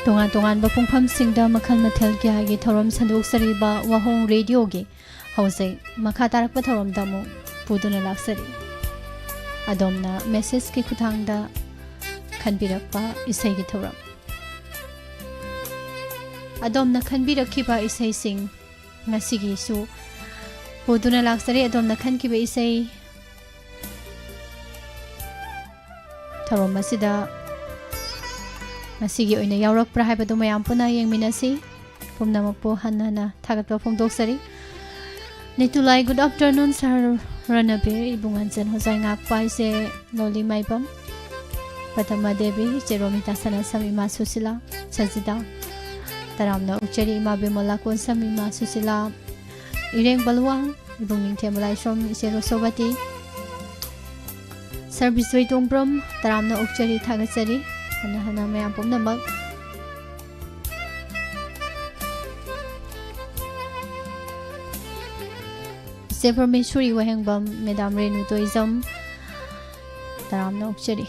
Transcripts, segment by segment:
Tongan tongan ba pungpam singda makal mathel kya gi thorom sanduk sariba wahong radio gi hause makha tarak pa thorom damu puduna laksari adomna message ki kuthangda khanbirakpa isai gi thorom adomna khanbirakhiba isai sing ngasigi su puduna laksari adomna khankiba isai thorom masida Masigi oina yaurak pra haibadu mayam puna yengminasi pumnamakpo hanana thagatpa phongdoksari Nitulai good afternoon sir Ranabir ibunganjan hosai ngakpa ise loli maibam Patama Devi Jeromita Sanasam Ima Susila Sajida Taramna Uchari Ima Bimola Konsam Ima Susila Ireng Balwang ibungning Temalai Shom Isero Sobati Service Waitung Brom Taramna Uchari Thagatsari Hana mayam pum namak Sever Meshuri Wahengbam Madam Renu Toizam Taramna Ukchari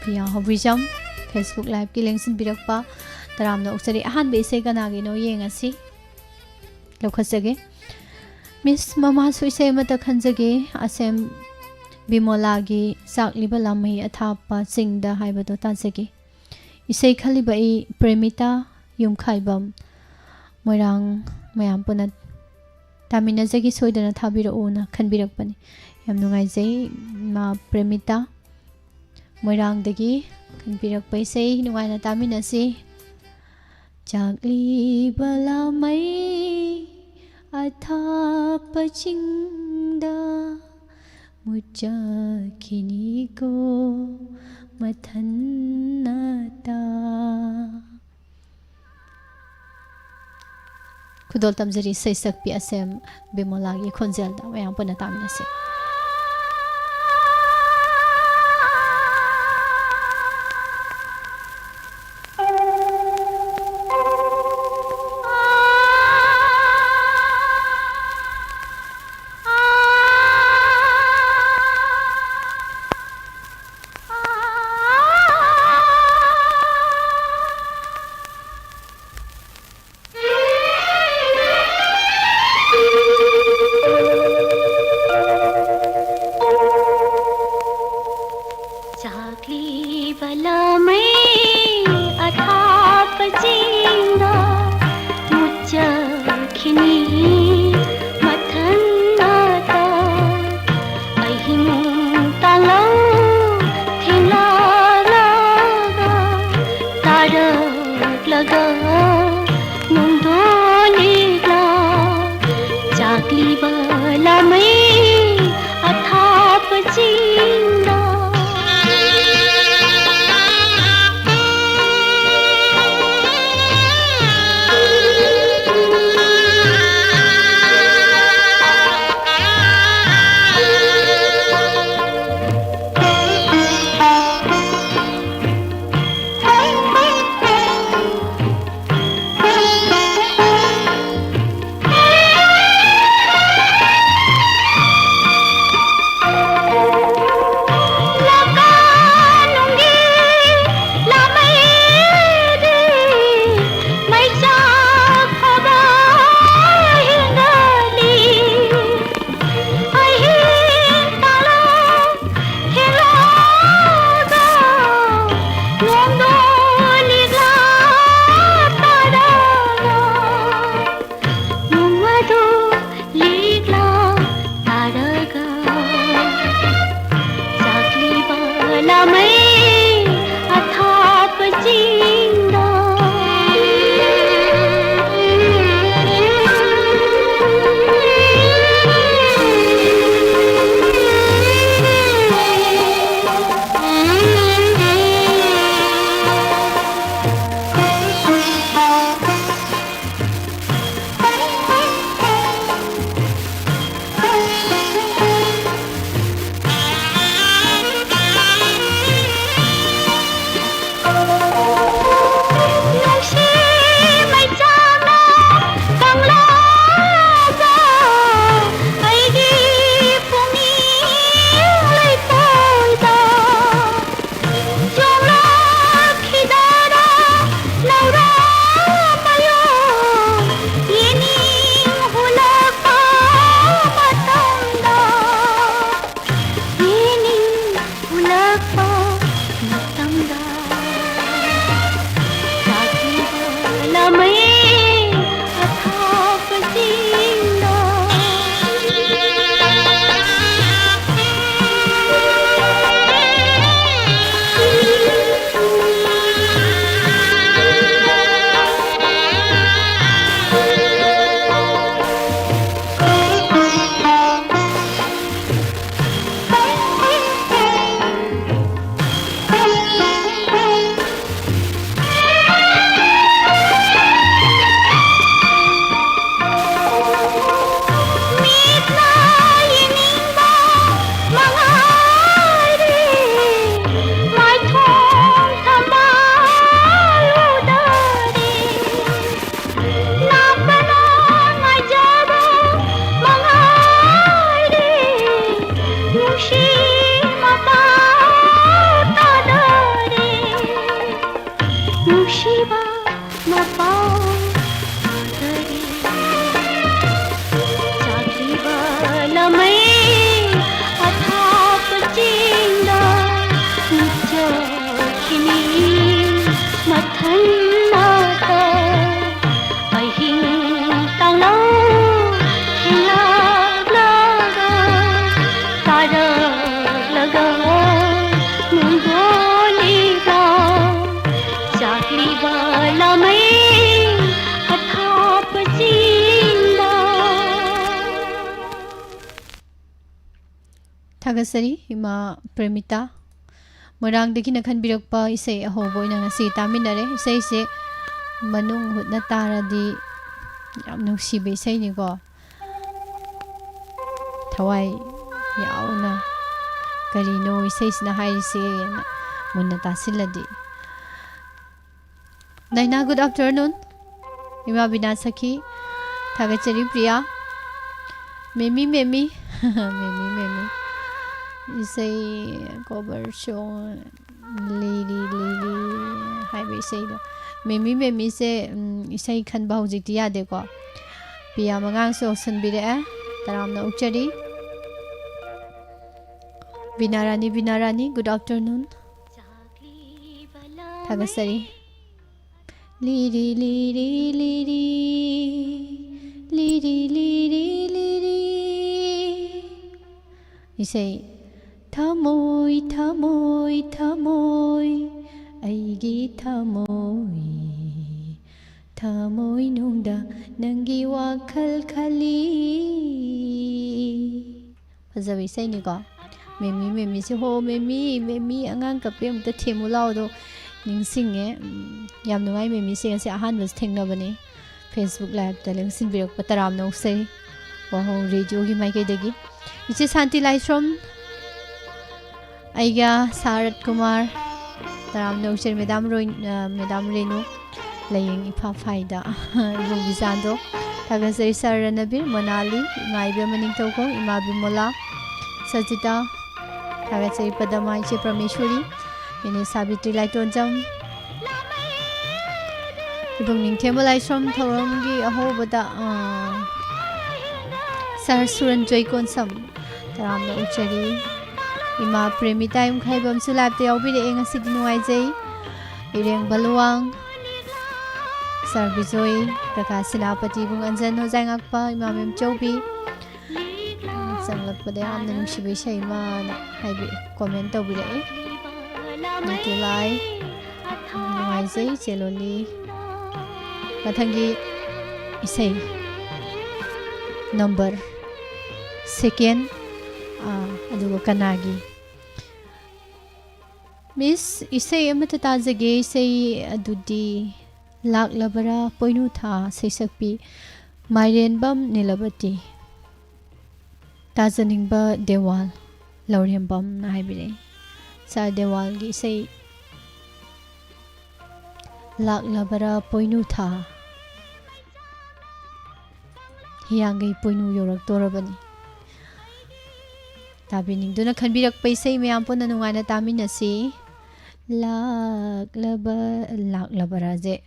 Priya Hobrijam Facebook Live ki lengsin birakpa Taramna Ukchari ahan be se ganagi no yengasi Lokhasage Miss Mama Suisai mata khanjage asem Bimolagi sakliba lamai athapa singda haibado tansagi isai khaliba I premita yumkhaibam moirang mayam punat tamina jagi soidana thabira ona khanbirakpani yam nungai jai ma premita moirang dagi khanbirakpai sei nungai na tamina si jakliba lamai athapa singda Mucha kini ko mathanata Kudol tamjari saisak pi asem bimolagi khonjel da mayang puna tamina se matangga Sakliba lamay athapasinda Shiva mapao dari Sakliba lamay athapasinda Muchakini mathannata ahing tanglaw hilaglaga taraglaga mungoliga Sakliba lamay athapasinda Thagasari ima Premita Morang deki na khanbirakpa isei ahobo ina ngasi taminare isei se manung hutna taradi yam nungsibe isei ni ko thawai yauna karino isei sina haise munna tasiladi Naina, good afternoon. Ima Binasaki. Thagachari Priya. Memi. Memi. You say cover show lady. Hi, we say the Memi say say can bow the deco. Pia Mangang so sun be there. Taram no uchari. Binarani. Good afternoon. Thagasari. Liri You say Thamoy Aigi Thamoy nungda Nangi wakhal khali Fazawi say ni ko Memi se ho Memi angang kape amta themu lao do Ningsing yam nungai Memi se ase ahan was thengnabani Facebook live ta lengsin birak pataram no say WAHONG radio gi mai ke degi Ichi Santi Laishram Aiga Sarat Kumar Taram no share Madam Renu Laying Ipa Faida Ibong Bizando Tagasari Saranabir Monali Maibe Maning Toko Imabi Mola Sajita Tagasari Padama Ichi Prameshwari Ini Sabitri Laitonjam Ibong Ningthema Laishram Thoramgi Ahobada Sar Suran Joy Konsam Taram no uchari Ima Premita yung khaibam sulab te yaw bide nga sig nuai jay Ireng Baluang Sar Bijoy Prakash Sinapati bung anjan no jang akpa Ima Mem Chowbi Sanglat pa de am nanung shibay siya ima haibi comment taw bide Nitulay Nuai jay Cheloli Mathangi Isay Number Second adugo kanagi Miss isay amata tajage isay adudi laklabara poinu tha saisakpi Mairenbam Nilabati Tajaningba Dewal Laurembam na haibire sa Dewal gi isay laklabara poinu tha Hiyangay poinu yorak torabani Tabining doon na khanbirakpa isay mayam po nanungay na tamin na si Laklabara je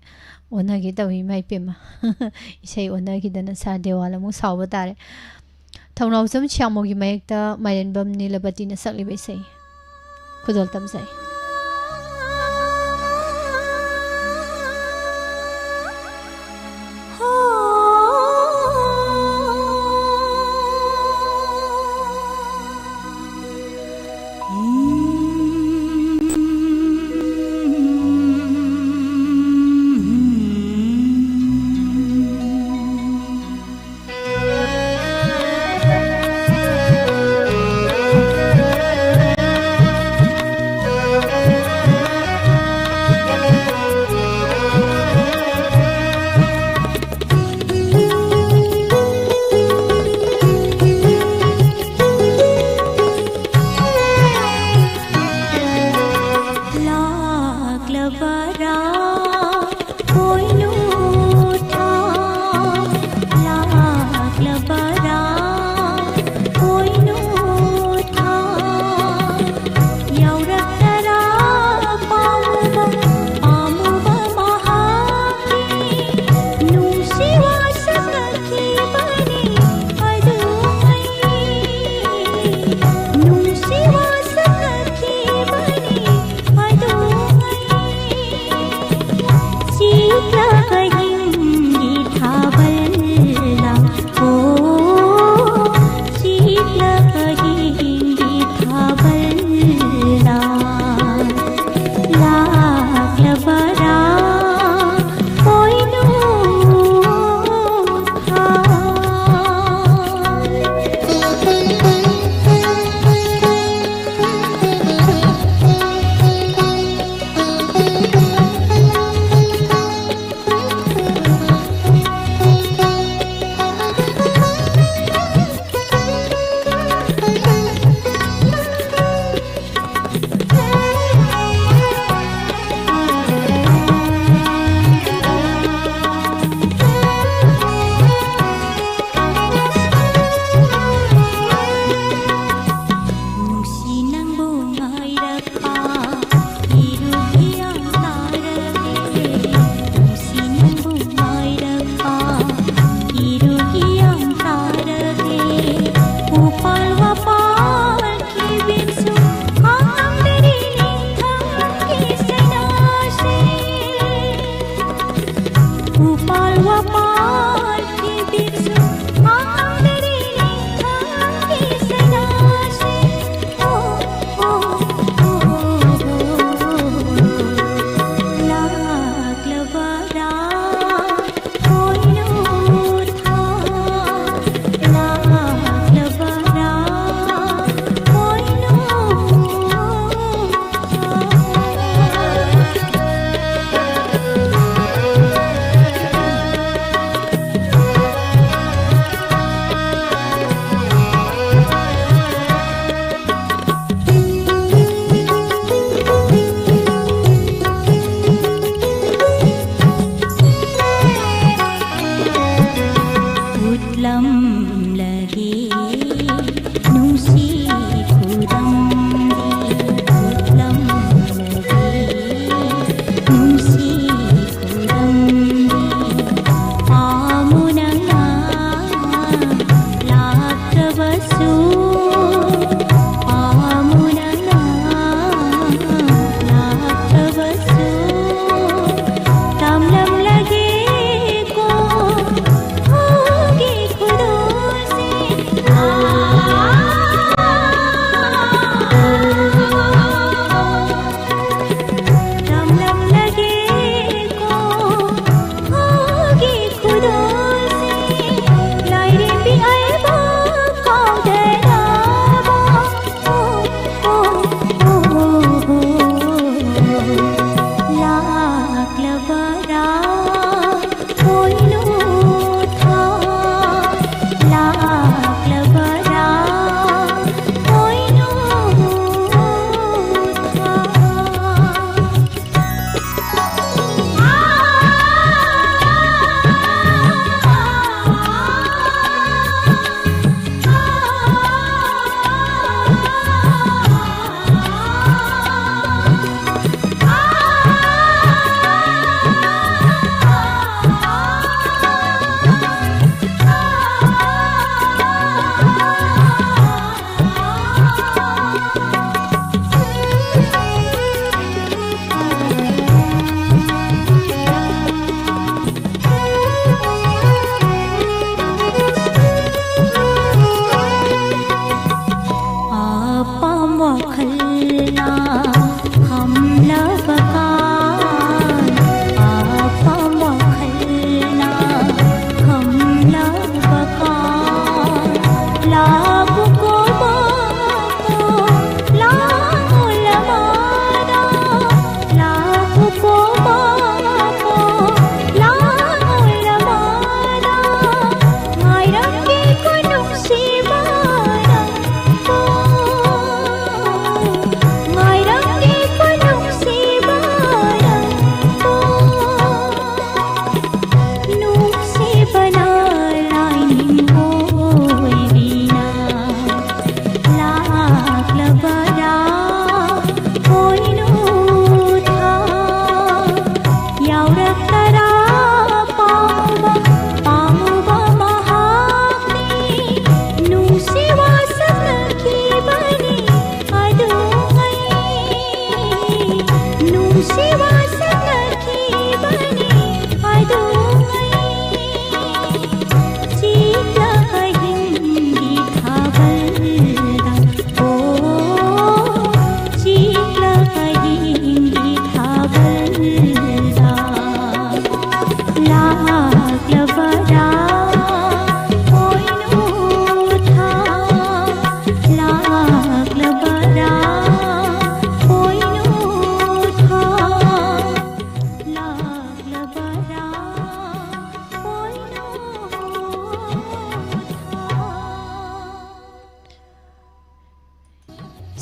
Onagi daw may pima Isay onagi da na sa Dewala mong sawa tare Tawnaw sam siyang mo gimayag ta Mairenbam Nilabati na sakliba isay ꯈꯨꯗꯣꯜ ꯇꯝꯖꯩ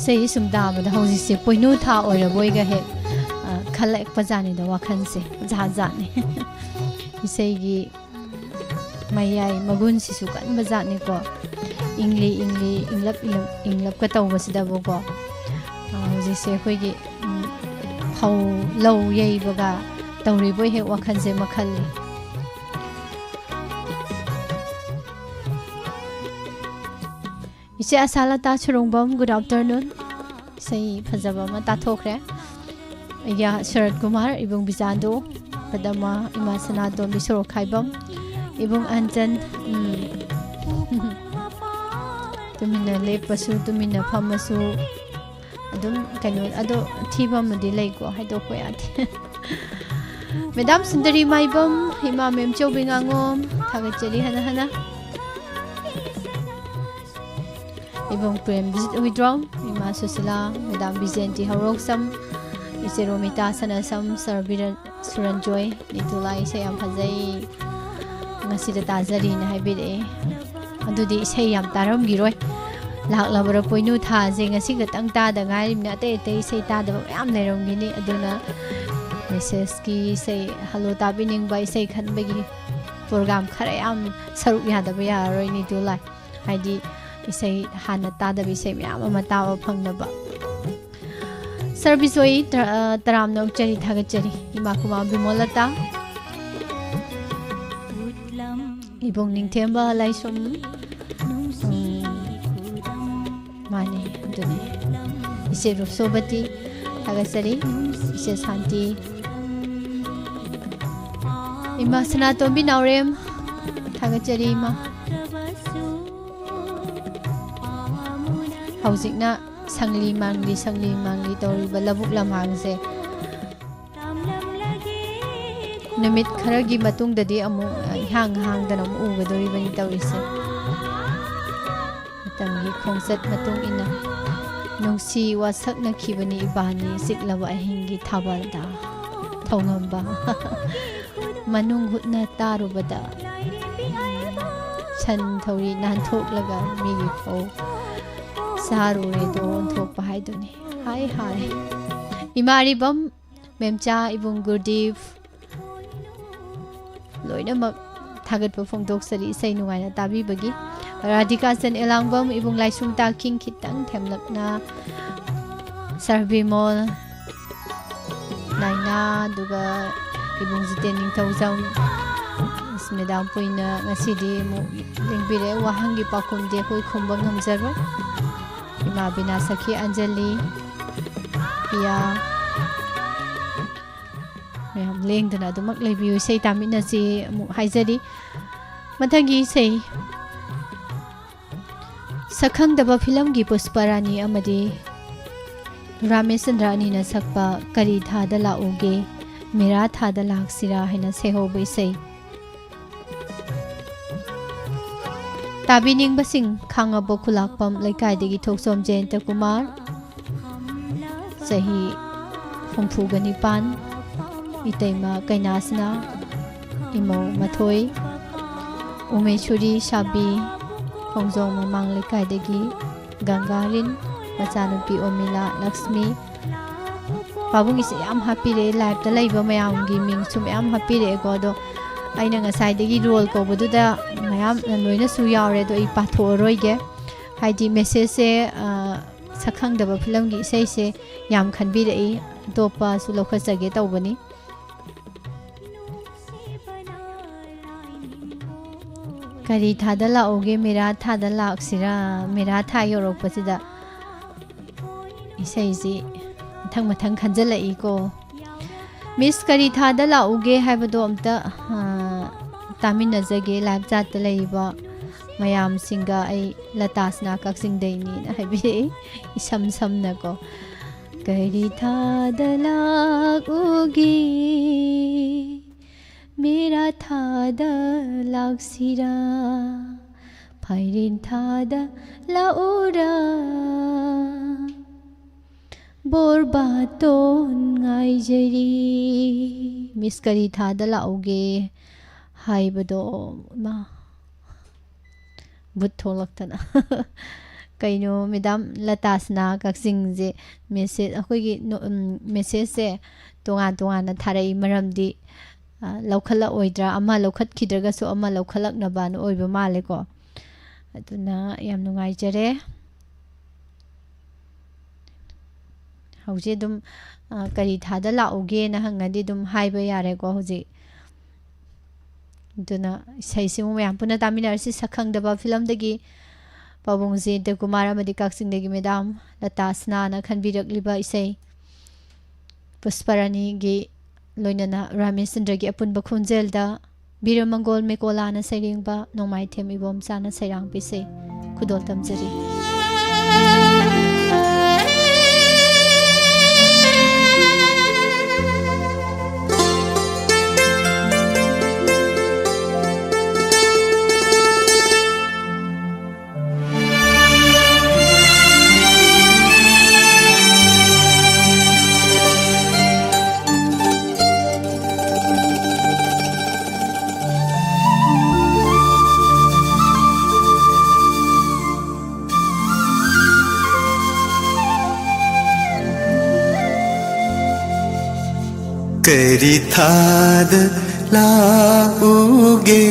Say sum da ba da hausi se poinu tha oira boy ga he khalek pajani da wakhan se ja ja ne isei gi mayai magun si su kan baja ne ko ingli inglap ka taw basida bo ko hausi se khoi gi hau low yei baga tawri boy he wakhan se makhal ni ise asala ta churongbam good afternoon sei phajaba ma ta thokre ya sharat kumar ibung bizando padama ima sana do bisoro khaibam ibung anjan tumina lepasu tumina phamasu adum kanu ado thiba madi lei ko haido ko ya madam sundari maibam hima mem chobingangom thagachari hana Ibong Prem visit withdraw Ima Susila Madam Bizenti Haroksam Iseromita Sanasam Sarbiran Suranjoy Nitulai Sayam Hazai Ngasida Tazari na haibide Adudi Sayam Taram Giroi Lak Labara Poinu Taze Ngasi Gatang Tada Ngai Nate Te Say Tada Am Nerong Gini Aduna Mrs. Ki say Hello Tabining by Say Khanbagi Program Karayam Saruk Yadabaya Roy Nitulai Haidi isei hana tada bisei myam ama tawa phangnaba service oi taram nok chari thaga chari ima kuma bimolata ibong ningthemba laisum mane duni ise rupsobati thaga chari ise santi ima sanatombi naurem thaga chari ima Hausikna sangli mangli tawriba labuk lamhang se numit kharagi matung dadi amu hang dana amu ugadori bani tawrise matamgi khongsat matung ina nungsi wasak na khibani ibani siklaba ahingi thabalda thongamba manung hutna tarubada chan thawri nan thoklaga migi phau Saru redo untuk pahai duni. Hai. Imari bam memcha ibung Gurdev. Loina mak thagat perform dok sari say nungai na tabi bagi. Radhika san elang bam ibung laisung ta king kitang themlak na sarbi mall. Naina duga ibung zitening tauzang. Madam puina ngasidi mo lingbire wahangi pakum de koi khumbang ngamjaro. Ima bina sakhi Anjali Pia Mayam leng dana dumak lebiu sei tamina si mu haizari mathangi sei sakhang daba film gi pusparani amadi Ramesandra na sakpa kari thada la oge mera thada laksira haina sehobai sei Tabining basing khangabo khulakpam laikai degi thoksom Jayanta Kumar Sahi Phumphugani Pan Itaima Kainasna Imo Mathoi Umeshuri Shabi Khongjong Mamang laikai degi Gangarin Machanupi Omila Lakshmi Pabung is am happy re life ta laiba mayam gi ming sum am happy re godo aina ngasai degi roll ko bududa mayam loina su yawre do I patho roige haidi message se sakhang daba film gi sei se yam khanbi rei topa su lokha sage tawbani kari thadala oge mera thadala aksira mera tha yorok pasida isei ji mathang khanjala I ko miss करी थादा लाउगे हाइबदो अमता तामिनजगे live चाट लेइबा मयाम सिंगा आई लतासना कक्सिंग दैनी highway इसम समनको करी थादा लाउगे मेरा थादा लाक्सिरा फाइरिन थादा लाउरा बोरबातोन ngaijeri miss करी थादा लाउगे हाइबदो मा बुत थोलक्तना कइनो madam लतासना Kakching जे message अखोगी message से तोंगा तोंगा थारई मरमदी लौखला ओइद्रा अमा लौखत खिद्रगसो अमा लौखलकनबान ओइबा मालेको अदुना याम नुंगाइजरे हौजे दुम करी थादा लाउगे ना हंगदी दुम हाइबा यारेको हौजे दुना सैसिमु मयाम पुना तामिनारसी सखंगदबा फिल्म दगी पाबुंगजे द कुमार अमदी काक्सिंग दगी मैडम लतासना ना खनबिरकलिबा इसै पुष्परानी गी लोइनना रामेशचंद्र गी अपुनबा खुंजेलदा बीरमंगोल मेकोलाना सैरिंगबा नोमाइथेम इबोम साना सैरांग पिसे खुदोल तमजरी करी थाद लाउगे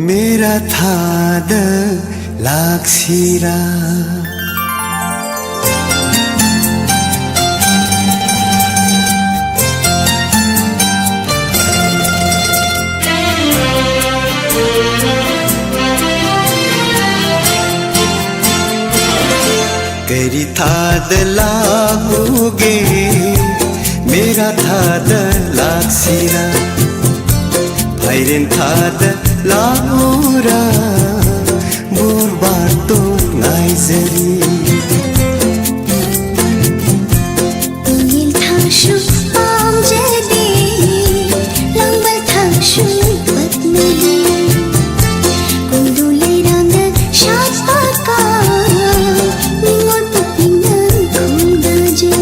मेरा थाद लाक्सिरा करी थाद लाउगे मेरा थाद लाक्सिरा फाइरेन थाद लाउरा बोरबातो नाइजरी ingin thangsu amjadi langbal thangsu patmadi kundulai ranga shapaka ningon pupingan khuldaji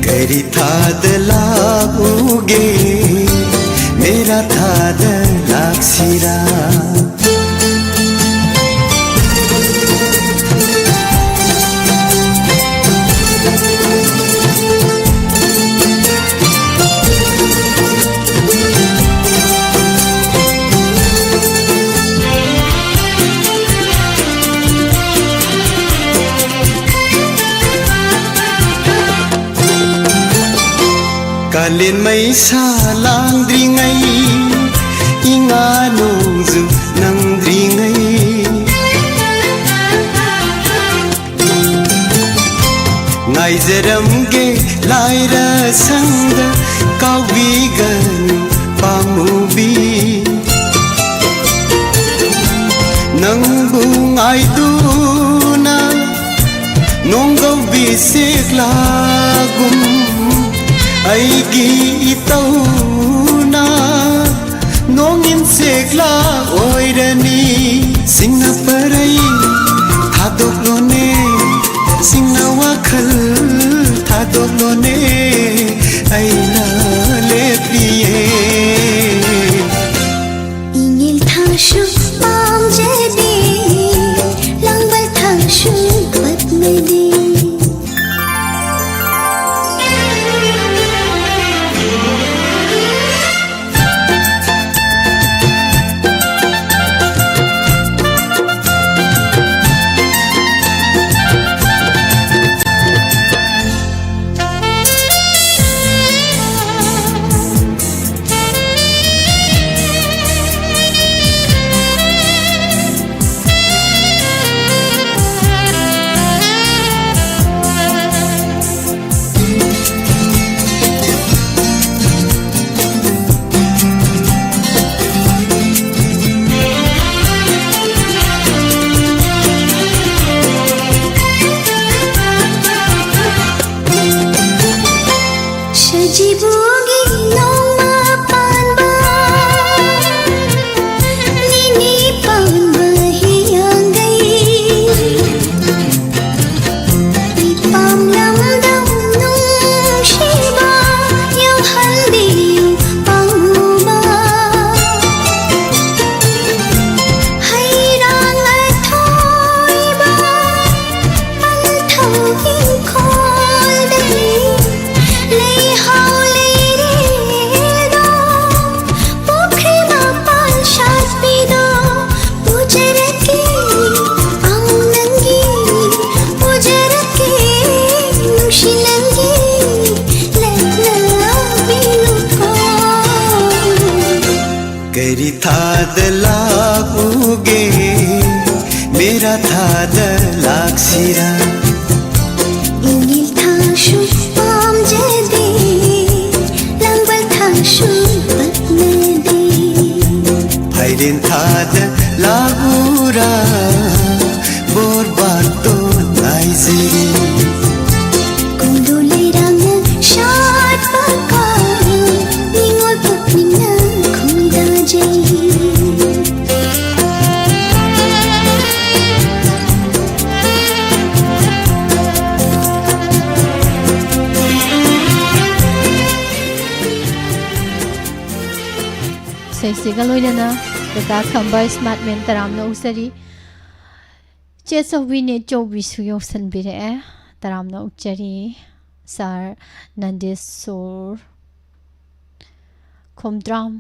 करी थाद लाउगे मेरा थाद लाक्सिरा कालिन मैसा लांद्रिङै इंगा नोंजु नंद्रिङै नाइजरमगे लाइरा संग काविगन पामुबी नंबु आइदुना नोंगौ बिसेग्लागुम आईगी इतौना नोंगिन सेगला ओइरनी सिंगना परई थादोलोने सिंगना वाखल थादोलोने आईना लेपिए ingin thangsu amjadi langbal thangsu patmadi Jibugi noma panba Nini panba hiyangai Ipam lam dam nung shiba Yang haldiyu panguma Hayrang athoy ba Panthau in khol day Lay how lay do Pokri ma pan shas pido Pujarake ang nangi Pujarake nushi nangi Let na binu ko करी थाद लागूगे मेरा थाद लाक्सिरा Ingil thashu pam jade Langbal thashu patmade भाईरिन थाद लागूरा bore बातो नाइजेरी Kunduli rang shat paka Ningol putnina khunda jai Sesiga loidana Kaka khamba smartman taramna usari Chesa wine chobi suyo sanbire taramna uchari Sar Nandesur Komdram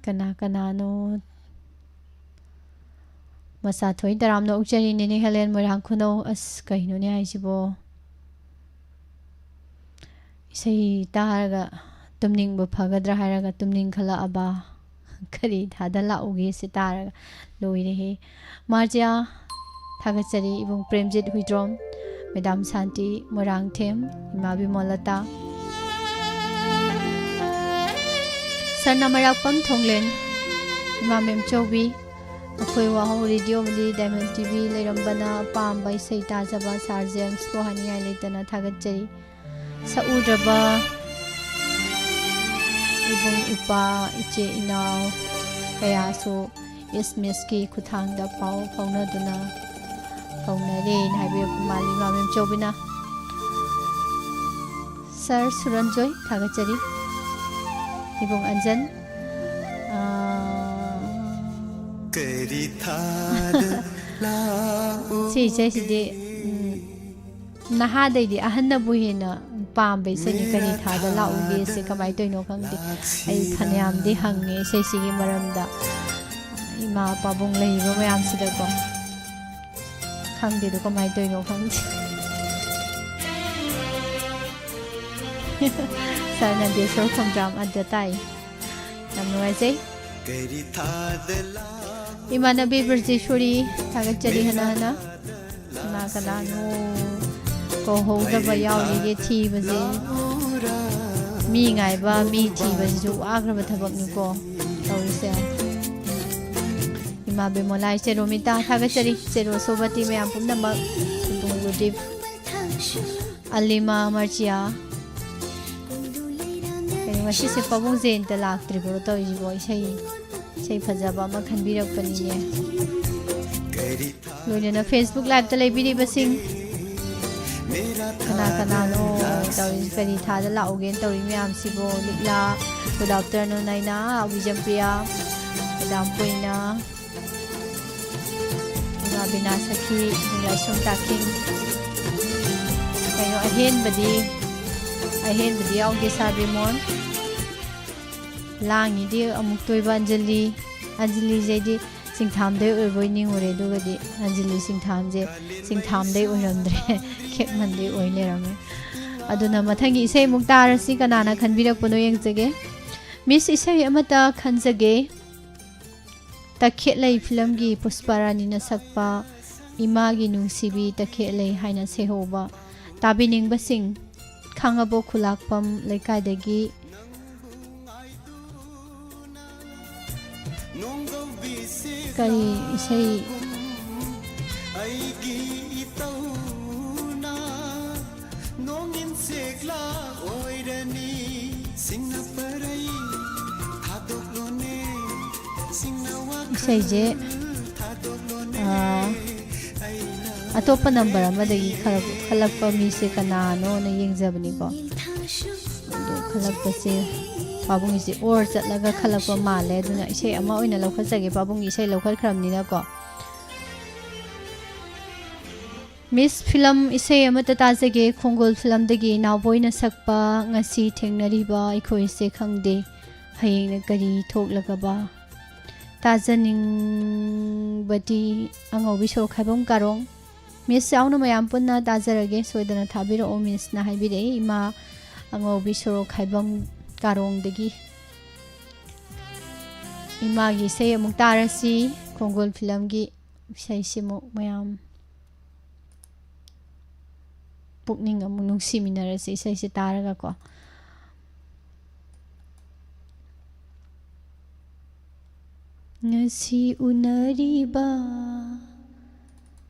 Kana no Masa thoi taramna uchari nini Helen Morang kuno as kahino ni aisibo Isai taraga tumning bu phagadra haraga tumning khala aba khari thada la ugi sitaraga loire he marja thagachari ibung premjit huidrom madam santi morang them imabi molata sarna marakpam thonglen imamem chobi akhoi wahong radio mali diamond tv leirambana pamba isai tajaba sar james ko hani ai leitana thagachari saudraba ibung ipa iche inaw kaya so SMS ki kuthang da pau fauna duna fauna ren haibe mali mamem chobina sir suranjoy thagachari ibung anjan करी थाद लागू si de naha dai di ahanna bu hena pam be se ni kari thada la uge se kamai toino khangde ai phanayam di hange se sigi maramda ima pabung lei ba mayam sida ko khangde do kamai toino khangde sana de so khomdram adatai namwai sei करी थाद लागू imana be burjeshwari thagachari hana hana na kana no ko ho da ba yawi ge thi baje mi ngai ba mi thi ba ju agra ba thabak ni ko tawise ima be molai se romita thagachari se ro sobati me apum na ma tung gudip alima marchia kani wasi se pabung zen ta lak tri bro to ji boy sei phajaba ma khanbirak pani ne करी loina Facebook live ta lebi ri basing kana no tawin kari thada la ogen tawri myam sibo likla good afternoon naina wijam priya madam poina na bina sakhi ngai sum taking kayo ahen badi au ge sabi mon langi di amuk toiba anjali jedi singtham de oiboi ning ore dugadi anjali singtham de oiramdre khepman de oile rame aduna mathangi isei muktar si kanana khanbirak pono yengjage miss isei amata khanjage takhelai film gi pusparani na sakpa imagi nungsibi takhelai haina sehoba tabining basing khangabo khulakpam laikai dagi kari isei इसे अतोप number Khalap मीसे कनानो येंजबनी को खलप से पाबुंग से और चलगा खलप माले इसे लौखजे पाबुंग इसे लौखरमीना को miss film इसे ताजे खोंगोल फिल्म नावोन सकपा थेंगनरीबा अखोइसे खंगदे हयेंग करी थोकलगबा ताजनिंगबदी अंगौबी सो खाइबम कारोंग मिस साउन मयाम पुन्ना ताजरगे सोयदना थाबिरो ओ मिस ना हाइबिरे इमा अंगौबी सो खाइबम कारोंग दगी इमा गी से अमुक तारसी खोंगोल फिल्म गी सैसिमु मयाम पुकनिंग अमुक नुंसिमिनरसी सैसे तारगा को ngasi unariba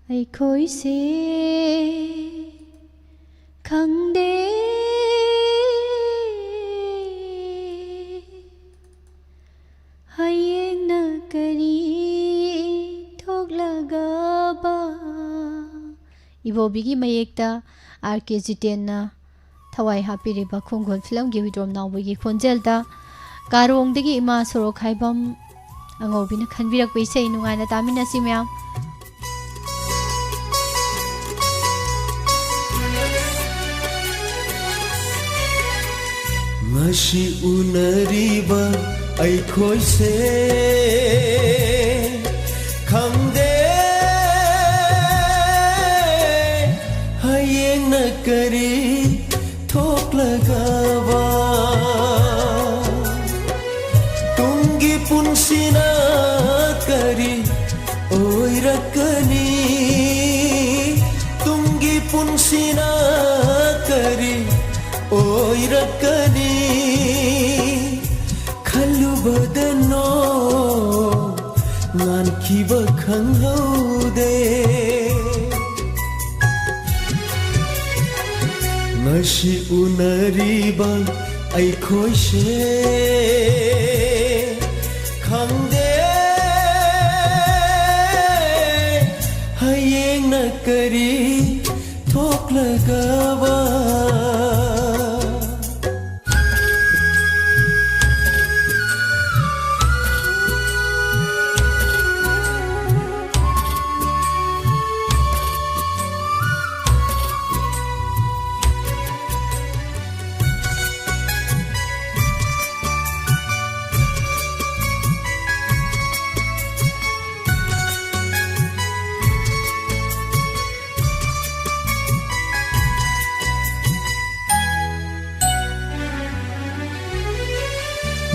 aikoi se khangde hayeng na kari thoklagaba ibobigi mayekta RK Jitenna thawai hapiriba khongol film gi widrom nawbigi khonjelda karongdagi ima soro khaibam अंगोबीना खनबिरकपा इसे नुंगाइना तामिनसी ma'am ngasi unariba aikoise khangde hayeng na kari thoklagawa tungi punsina kari oirakani tungi punsina kari oirakani khalubadano ngan kiba khanghaude ngasi unariba aikhoise khangde hayeng na kari thoklagawa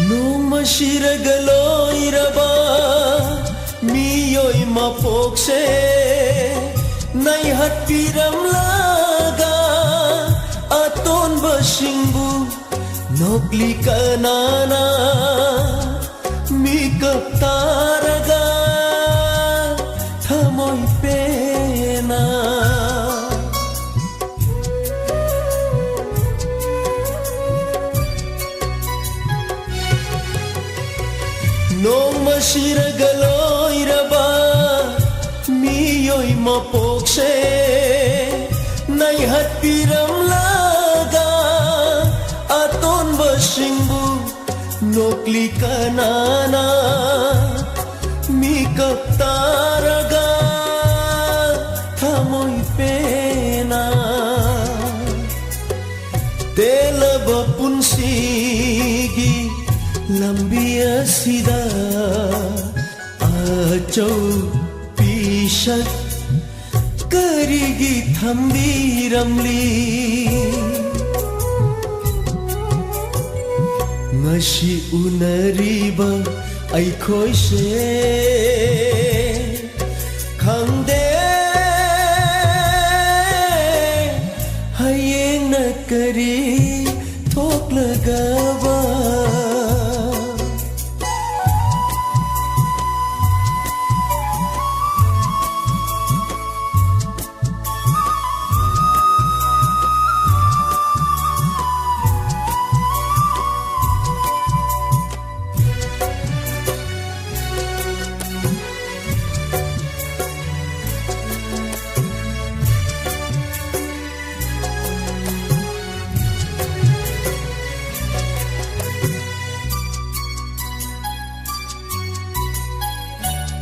noma shiragaloiraba miyoi mapokse nai hatpiram laga aton basingbu nokli kanana mikap taraga thamoi pena noma shiragaloiraba miyoi mapokse nai hatpiram laga aton basingbu nokli kanana mikap taraga thamoi pena telaba punsigi lambi asida achau pishat karigi thambiramli ngasi unariba aikhoise khangde hayeng na kari thoklagawa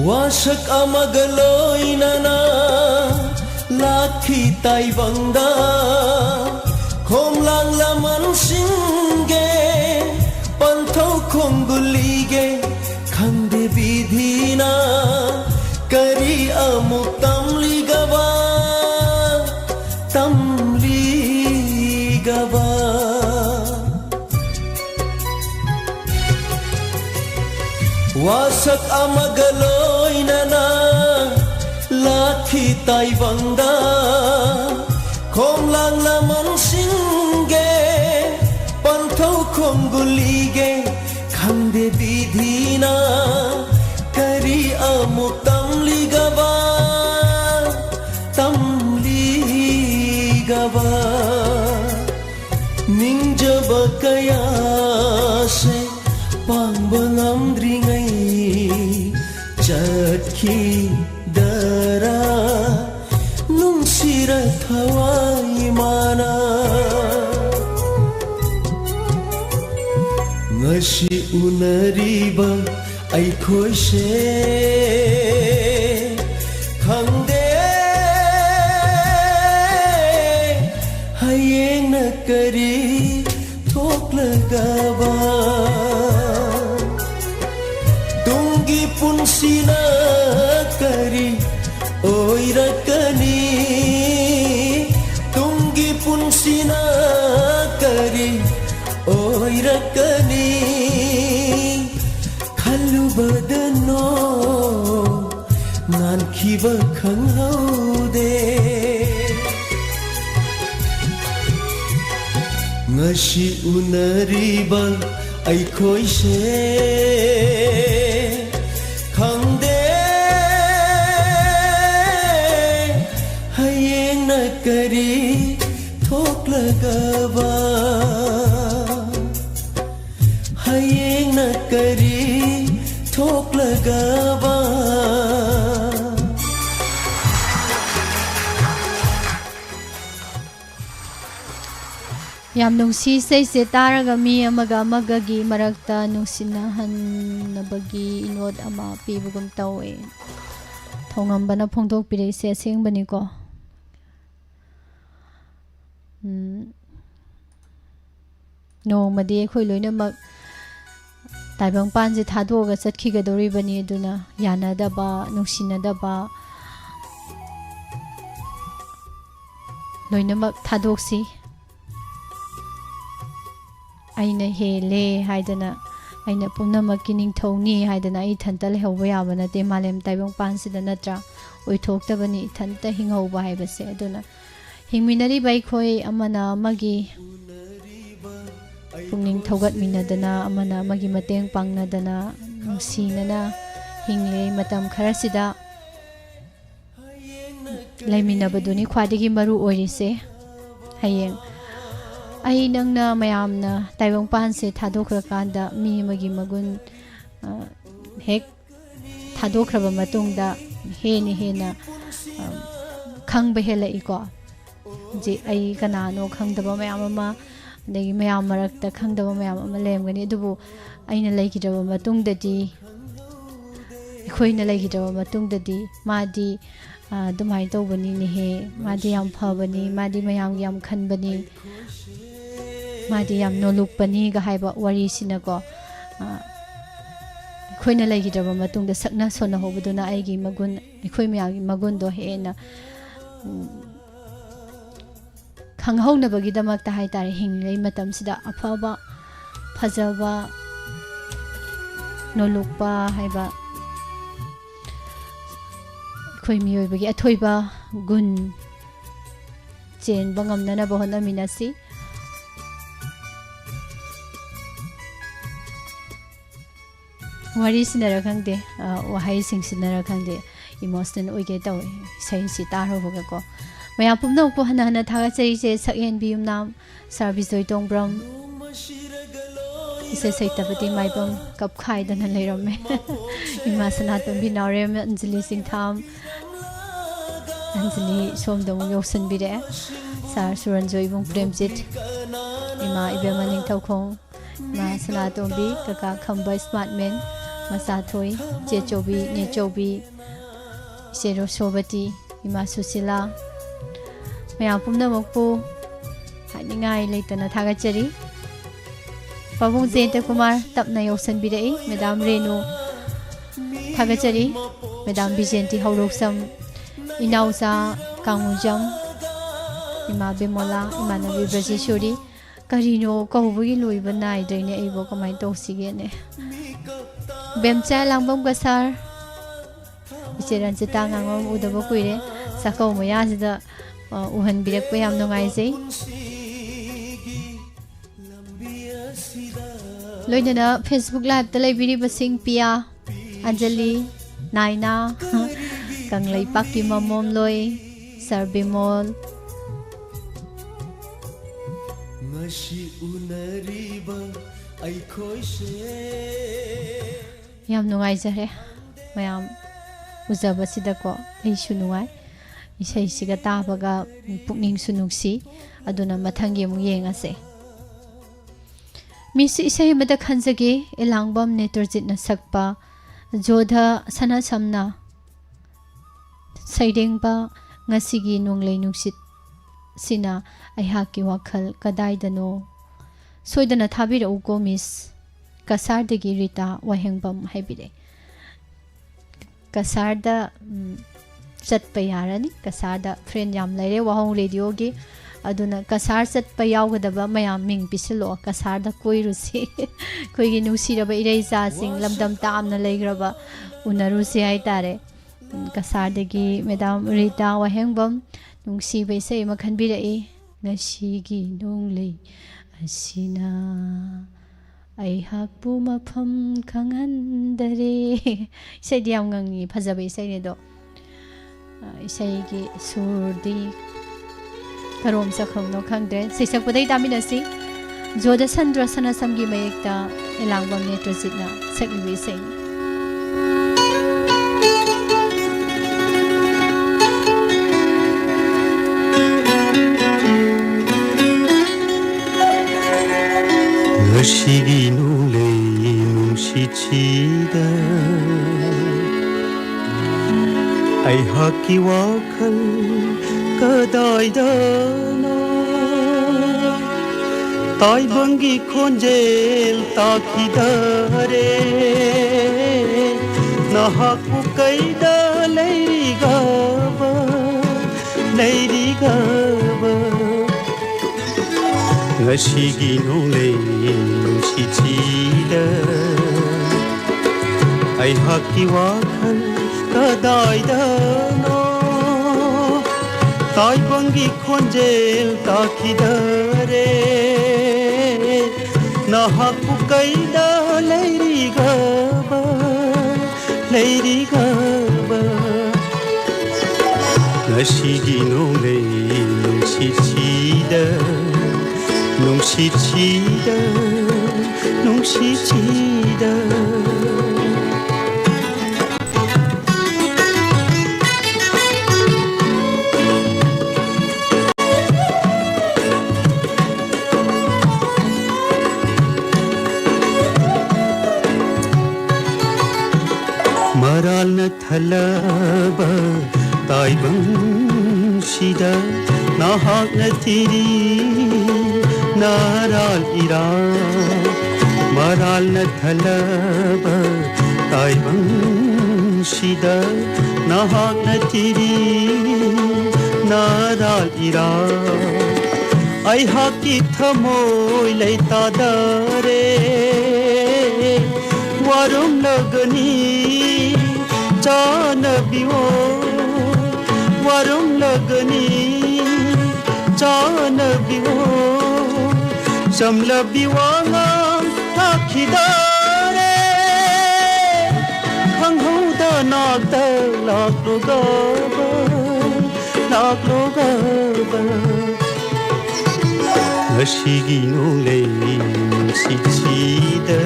wasak amagaloy na laki taibangda khomlang laman singge panthau khomgulige khangde bidhina kari amuk tamli gaba wasak amagaloy na laki taibangda khomlang laman singge panthau khomgulige khangde bidhina kari amuk tamli gaba ningjaba kaya se pangba ngamdringai chatkhi dara nungsira thawai mana ngasi unariba aikhoi se khangde hayeng na kari thoklagaba tungi punsina kari oirakani tungi punsina kari oirakani khalubadano nan khiba khanghaude ngasi unariba aikhoi se khangde hayeng na kari thoklagaba hayeng na kari thoklagaba yam nungsi sei se taraga mi amaga amagagi marakta nungsinahanabagi inod ama pibugum tawe thongambana phongdokpire se sengbani ko nongmadi khoi loinamak taibang panje thadoga chatkigadoribani aduna yanadaba nungsinadaba loinamak thadoksi aina hele haidana aina pumnamakki ningthoni haidana ai thanta lehauba yaba nate malem taibang pansida natra oithoktabani thanta hingauba haibase aduna hingminari bai khoi amana magi pungning thogat minadana amana magi mateng pangnadana nungsinana hingle matam kharasida laiminabaduni khwadigi maru oirise hayeng ai nangna mayamna taibang panse thadokrakanda mi magi magun hek thadokraba matungda heni hena khangba hela iko je ai kanano khangdaba mayam ama dagi mayam marakta khangdaba mayam ama lemgani adubu aina leikidaba matungdadi khoina leikidaba matungdadi madi dumai tawbani ni he madi yam phabani madi mayam yam khanbani madi yam nolukpani ga haiba wari sinako khoina leigidaba matungda sakna sona hobuduna aigi magun khoi miyagi magun do hena khanghauna bagi damak ta hai tare hinglei matam sida afaba phajaba nolukpa haiba khoi miyoi bagi athoiba gun chen bangam nana bahona minasi wari sinara khangde wahai sing sinara khangde emotional oige taw sai si taro hoga ko maya pumno ko hana hana thaga chei se sakhen bium nam service oi tongbram ise sai tabati mai bam kap khai dana leirame ima sanat bam bi nawrem anjali sing tham anjali somdong yosan bire sar suranjoy bung premjit ima ibemaning thaukhong ma sanatombi kaka khamba smart man Masa Thoi Che Chobi Ne Chobi Sero Sobati Ima Susila Mayam Pumnamakpu Haningai Laitana Thagachari Pabung Zenta Kumar Tapna Yosan Bidai Madam Renu Thagachari Madam Bijenti Hauroksam Inausa Kangujam Ima Bimola Ima Nabi Brajeshuri Karino Kahubugi Luiba Nai Drain Ebo Kamai Tosigene Bemcha Langbam Gasar Ichiran Chitangam Udabokuire Sako Moyazida Uhan Birak Payam Nongaize Loidana Facebook Live Telebiri Basing Pia Anjali Naina Kanglay Paki Mamom Loy Sarbimol Yam Nungaizare Mayam Uzabasidako Aishunungai Ishai Sigata Baga Pukning Sunuksi Aduna Matangi Muyengase Miss Ishai Mada Khanzagi Elangbam Neturjit na Sakpa Jodha Sana Samna Saidengba Ngasigi Nunglay Nuksit Sina Aihaki Wakal Kadaidano Soidana Thabira Ugo Miss Kasardagi Rita Wahengbam Haibide Kasarda Satpayarani Kasarda Friend Yam Lere Wahong Radio Gi Aduna Kasar Satpayagadaba Mayam Ming Pisilo Kasarda Koirusi Koigi Nusiraba Ireza Sing Lamdam Tamna Legraba Unarusi Haitare Kasardagi Madam Rita Wahengbam Nungsi Bese Makhanbira Nashigi Nungley Asina Aihakpu Mafam Kangandare Isaidiam Gangi Pazabe Isaido Isaigi Surdi Karom Sakham no Kangde Sisakudai Daminasi Joda Sandra Sana Samgi Mayekta Elangbam Netrositna Saklibi Sing Ngashigi nunglay nungsichida Aihaki wakal kadaidana Taibangi khonjel takidare Nahaku kaida leirigaba Ngashigi nunglay nungsichida Aihaki wakal kadaidana Taibangi khonjel takidare Nahaku kaida leirigaba Ngashigi nunglay nungsichida Nungsichida Maral na thalaba Taibang Shida Nahak na tiri Naral ira Maral na thalaba Taibang Shida Nahak na tiri Naral ira Ay haki thamoy lay tadare Warum lagani Janabiyo Warum lagani Janabiyo Samlabiwanga Takidare Khanghuda nakta Laklogaba Ngashigi nunglay nungsichida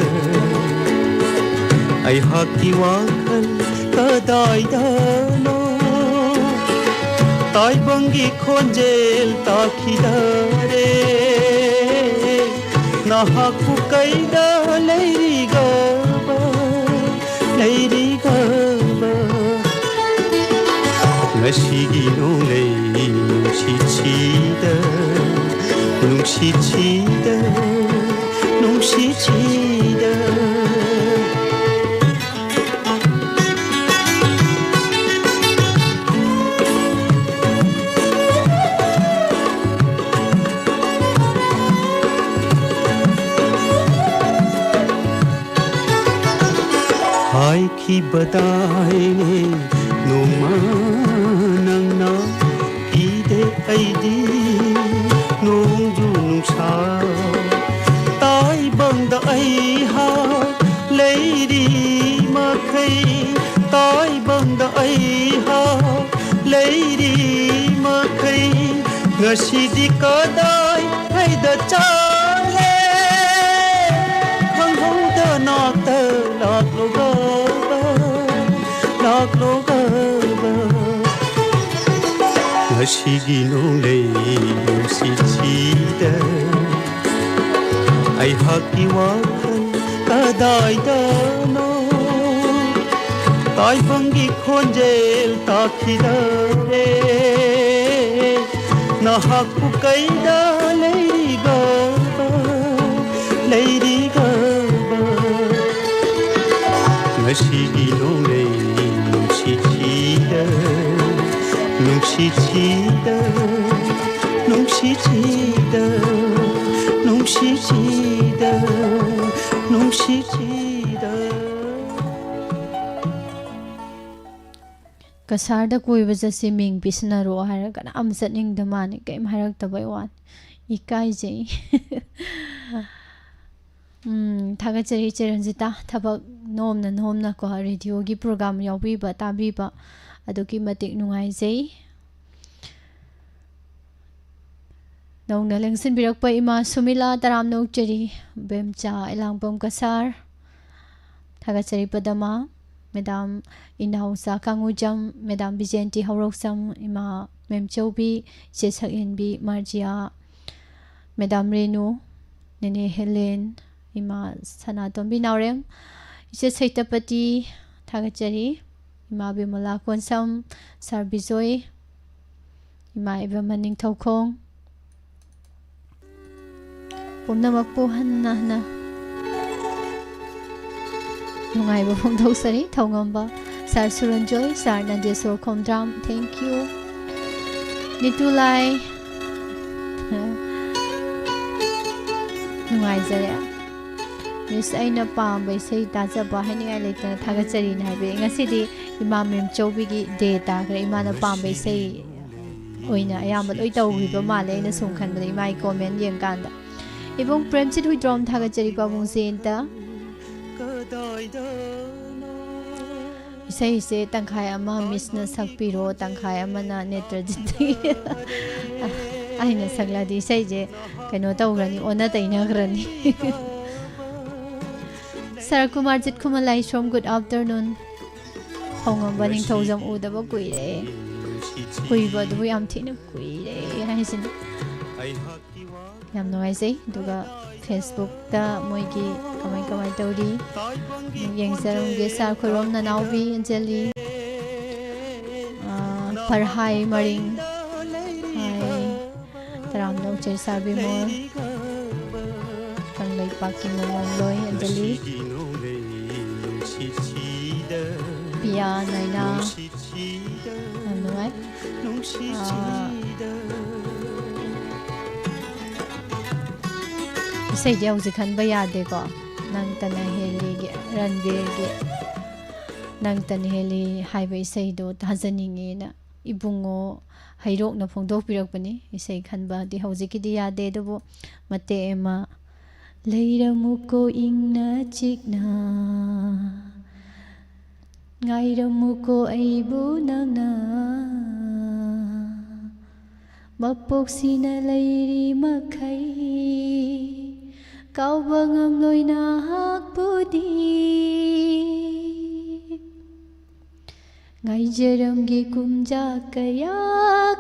Aihaki wakal kadaidana Taibangi khonjel takidare Nahaku kaida leirigaba ꯂꯩꯔꯤꯒꯕ ꯉꯁꯤꯒꯤ ꯅꯣꯡꯂꯩ ꯅꯨꯡꯁꯤꯠꯁꯤꯗ ꯅꯨꯡꯁꯤꯠꯁꯤꯗ ꯅꯨꯡꯁꯤꯠꯁꯤꯗ ꯍꯥꯏꯈꯤꯕꯗꯥꯏꯅꯦ ꯅꯣꯡꯃ ꯅꯪꯅ ꯏꯗꯦ ꯑꯩꯗꯤ ꯅꯣꯡꯖꯨ ꯅꯨꯡꯁꯥ ꯇꯥꯏꯕꯪꯗ ꯑꯩꯍꯥꯛ ꯂꯩꯔꯤ ꯃꯈꯩ ꯇꯥꯏꯕꯪꯗ ꯑꯩꯍꯥꯛ ꯂꯩꯔꯤ ꯃꯈꯩ ꯉꯁꯤꯗꯤ ꯀꯗꯥꯏ ꯀꯩꯗ ꯆꯠꯂꯦ ꯈꯪꯍꯧꯗ ꯅꯥꯛꯇ ꯂꯥꯛꯂꯣꯒꯕ ꯉꯁꯤꯒꯤ ꯅꯣꯡꯂꯩ ꯅꯨꯡꯁꯤꯠꯁꯤꯗ ꯑꯩꯍꯥꯛꯀꯤ ꯋꯥꯈꯜ ꯀꯗꯥꯏꯗꯅꯣ ꯇꯥꯏꯕꯪꯒꯤ ꯈꯣꯟꯖꯦꯜ ꯇꯥꯈꯤꯗꯔꯦ ꯅꯍꯥꯛꯄꯨ ꯀꯩꯗ ꯂꯩꯔꯤꯒꯕ ꯉꯁꯤꯒꯤ ꯅꯣꯡꯂꯩ ꯅꯨꯡꯁꯤꯠꯁꯤꯗ ꯅꯨꯡꯁꯤꯠꯁꯤꯗ ꯅꯨꯡꯁꯤꯠꯁꯤꯗ ꯅꯨꯡꯁꯤꯠꯁꯤꯗ ꯅꯨꯡꯁꯤꯠꯁꯤꯗ ꯀꯁꯥꯔꯗ ꯀꯣꯏꯕ ꯆꯠꯁꯤ ꯃꯤꯡ ꯄꯤꯁꯤꯟꯅꯔꯣ ꯍꯥꯏꯔꯒ ꯀꯅꯥꯝ ꯆꯠꯅꯤꯡꯗ ꯃꯥꯅꯤ ꯀꯩꯝ ꯍꯥꯏꯔꯛꯇꯕꯩ ꯋꯥꯅꯤ 이까이제 다가저리 이제런지다 타박 노엄나 거 라디오기 프로그램 여비바 따비바 아도기 마틱 누가이제 नौना लेंसिन बिरकपा इमा सुमिला तराम नौचरी बेमचा इलांगपम कसार थागाचरी पदमा मेदाम इनाउसा कांगुजम मेदाम बिजेंटी हौरौसम इमा मेमचौबी चेसकइनबी मार्जिया मेदाम रेनु नेने हेलेन इमा सनातोंबी नावरेम इसे सैतपति थागाचरी इमा बिमला कोनसम सारबिजोय इमा एवमनिंग थौखोंग ꯄꯨꯝꯅꯃꯛꯄꯨ ꯍꯟꯅ ꯍꯟꯅ ꯅꯨꯡꯉꯥꯏꯕ ꯐꯣꯡꯗꯣꯛꯆꯔꯤ ꯊꯧꯉꯝꯕ ꯁꯥꯔ ꯁꯨꯔꯟꯖꯣꯏ ꯁꯥꯔ ꯅꯟꯗꯦꯁꯣꯔ ꯈꯣꯝꯗ꯭ꯔꯥꯝ ꯊꯦꯡꯛ ꯌꯨ ꯅꯤꯇꯨꯂꯥꯏ ꯅꯨꯡꯉꯥꯏꯖꯔꯦ ꯃꯤꯁ ꯑꯩꯅ ꯄꯥꯝꯕ ꯏꯁꯩ ꯇꯥꯖꯕ ꯍꯥꯏꯅꯤꯡꯉꯥꯏ ꯂꯩꯇꯅ ꯊꯥꯒꯠꯆꯔꯤꯅ ꯍꯥꯏꯕꯤꯔꯛꯏ ꯉꯁꯤꯗꯤ ꯏꯃꯥ ꯃꯦꯝꯆꯧꯕꯤꯒꯤ ꯗꯦ ꯇꯥꯈ꯭ꯔꯦ ꯏꯃꯥꯅ ꯄꯥꯝꯕ ꯏꯁꯩ ꯑꯣꯏꯅ ꯑꯌꯥꯝꯕ ꯂꯣꯏ ꯇꯧꯈꯤꯕ ꯃꯥꯜꯂꯦ ꯑꯩꯅ ꯁꯨꯝ ꯈꯟꯕꯗ ꯏꯃꯥꯒꯤ comment ꯌꯦꯡꯀꯥꯟꯗ Ibong Premchit Huidrom Thagachari Pabung Senta Isai se tangkhai ama misna sakpiro tangkhai ama na netrajiti aina sagladi isai je kaino tawrani ona tainagrani Sir Kumar Jit Kumalai Shom good afternoon Hongam baning thawjam udaba kuire kuiba du yam thina kuire haisin ꯌꯥꯝ ꯅꯨꯡꯉꯥꯏꯖꯩ ꯑꯗꯨꯒ ꯐꯦꯁꯕꯨꯛꯇ ꯃꯣꯏꯒꯤ ꯀꯃꯥꯏ ꯇꯧꯔꯤ ꯌꯦꯡꯖꯔꯝꯒꯦ ꯁꯥꯔ ꯈꯣꯏꯔꯣꯝ ꯅꯅꯥꯎꯕꯤ ꯑꯟꯖꯂꯤ ꯐꯔꯍꯥꯏ ꯃꯔꯤꯡ ꯍꯥꯏ ꯇꯔꯥꯝꯅꯧ ꯆꯩ ꯁꯥꯔ ꯕꯤꯃꯣꯜ ꯀꯪꯂꯩꯄꯥꯛꯀꯤ ꯃꯃꯣꯝꯂꯣꯏ ꯑꯟꯖꯂꯤ ꯄꯤꯌꯥ ꯅꯥꯏꯅꯥ ꯌꯥꯝ ꯅꯨꯡꯉꯥꯏ इसे हौजी खनबा यादेको नंग तना हेली रणबीरगी नंग तन हेली हाइबा इसेदो ताजनिंगेना इबुंगो हैरोकना फोंदोकपिरकपनि इसे खनबा दि हौजिकिदि यादे दबो मते एमा लैरमुको इंगना चिकना गाइरमुको आइबु नंगना मपोक्सिना Larry मखै Kaubangam loina hakpudi Ngai jaram gi kumja kaya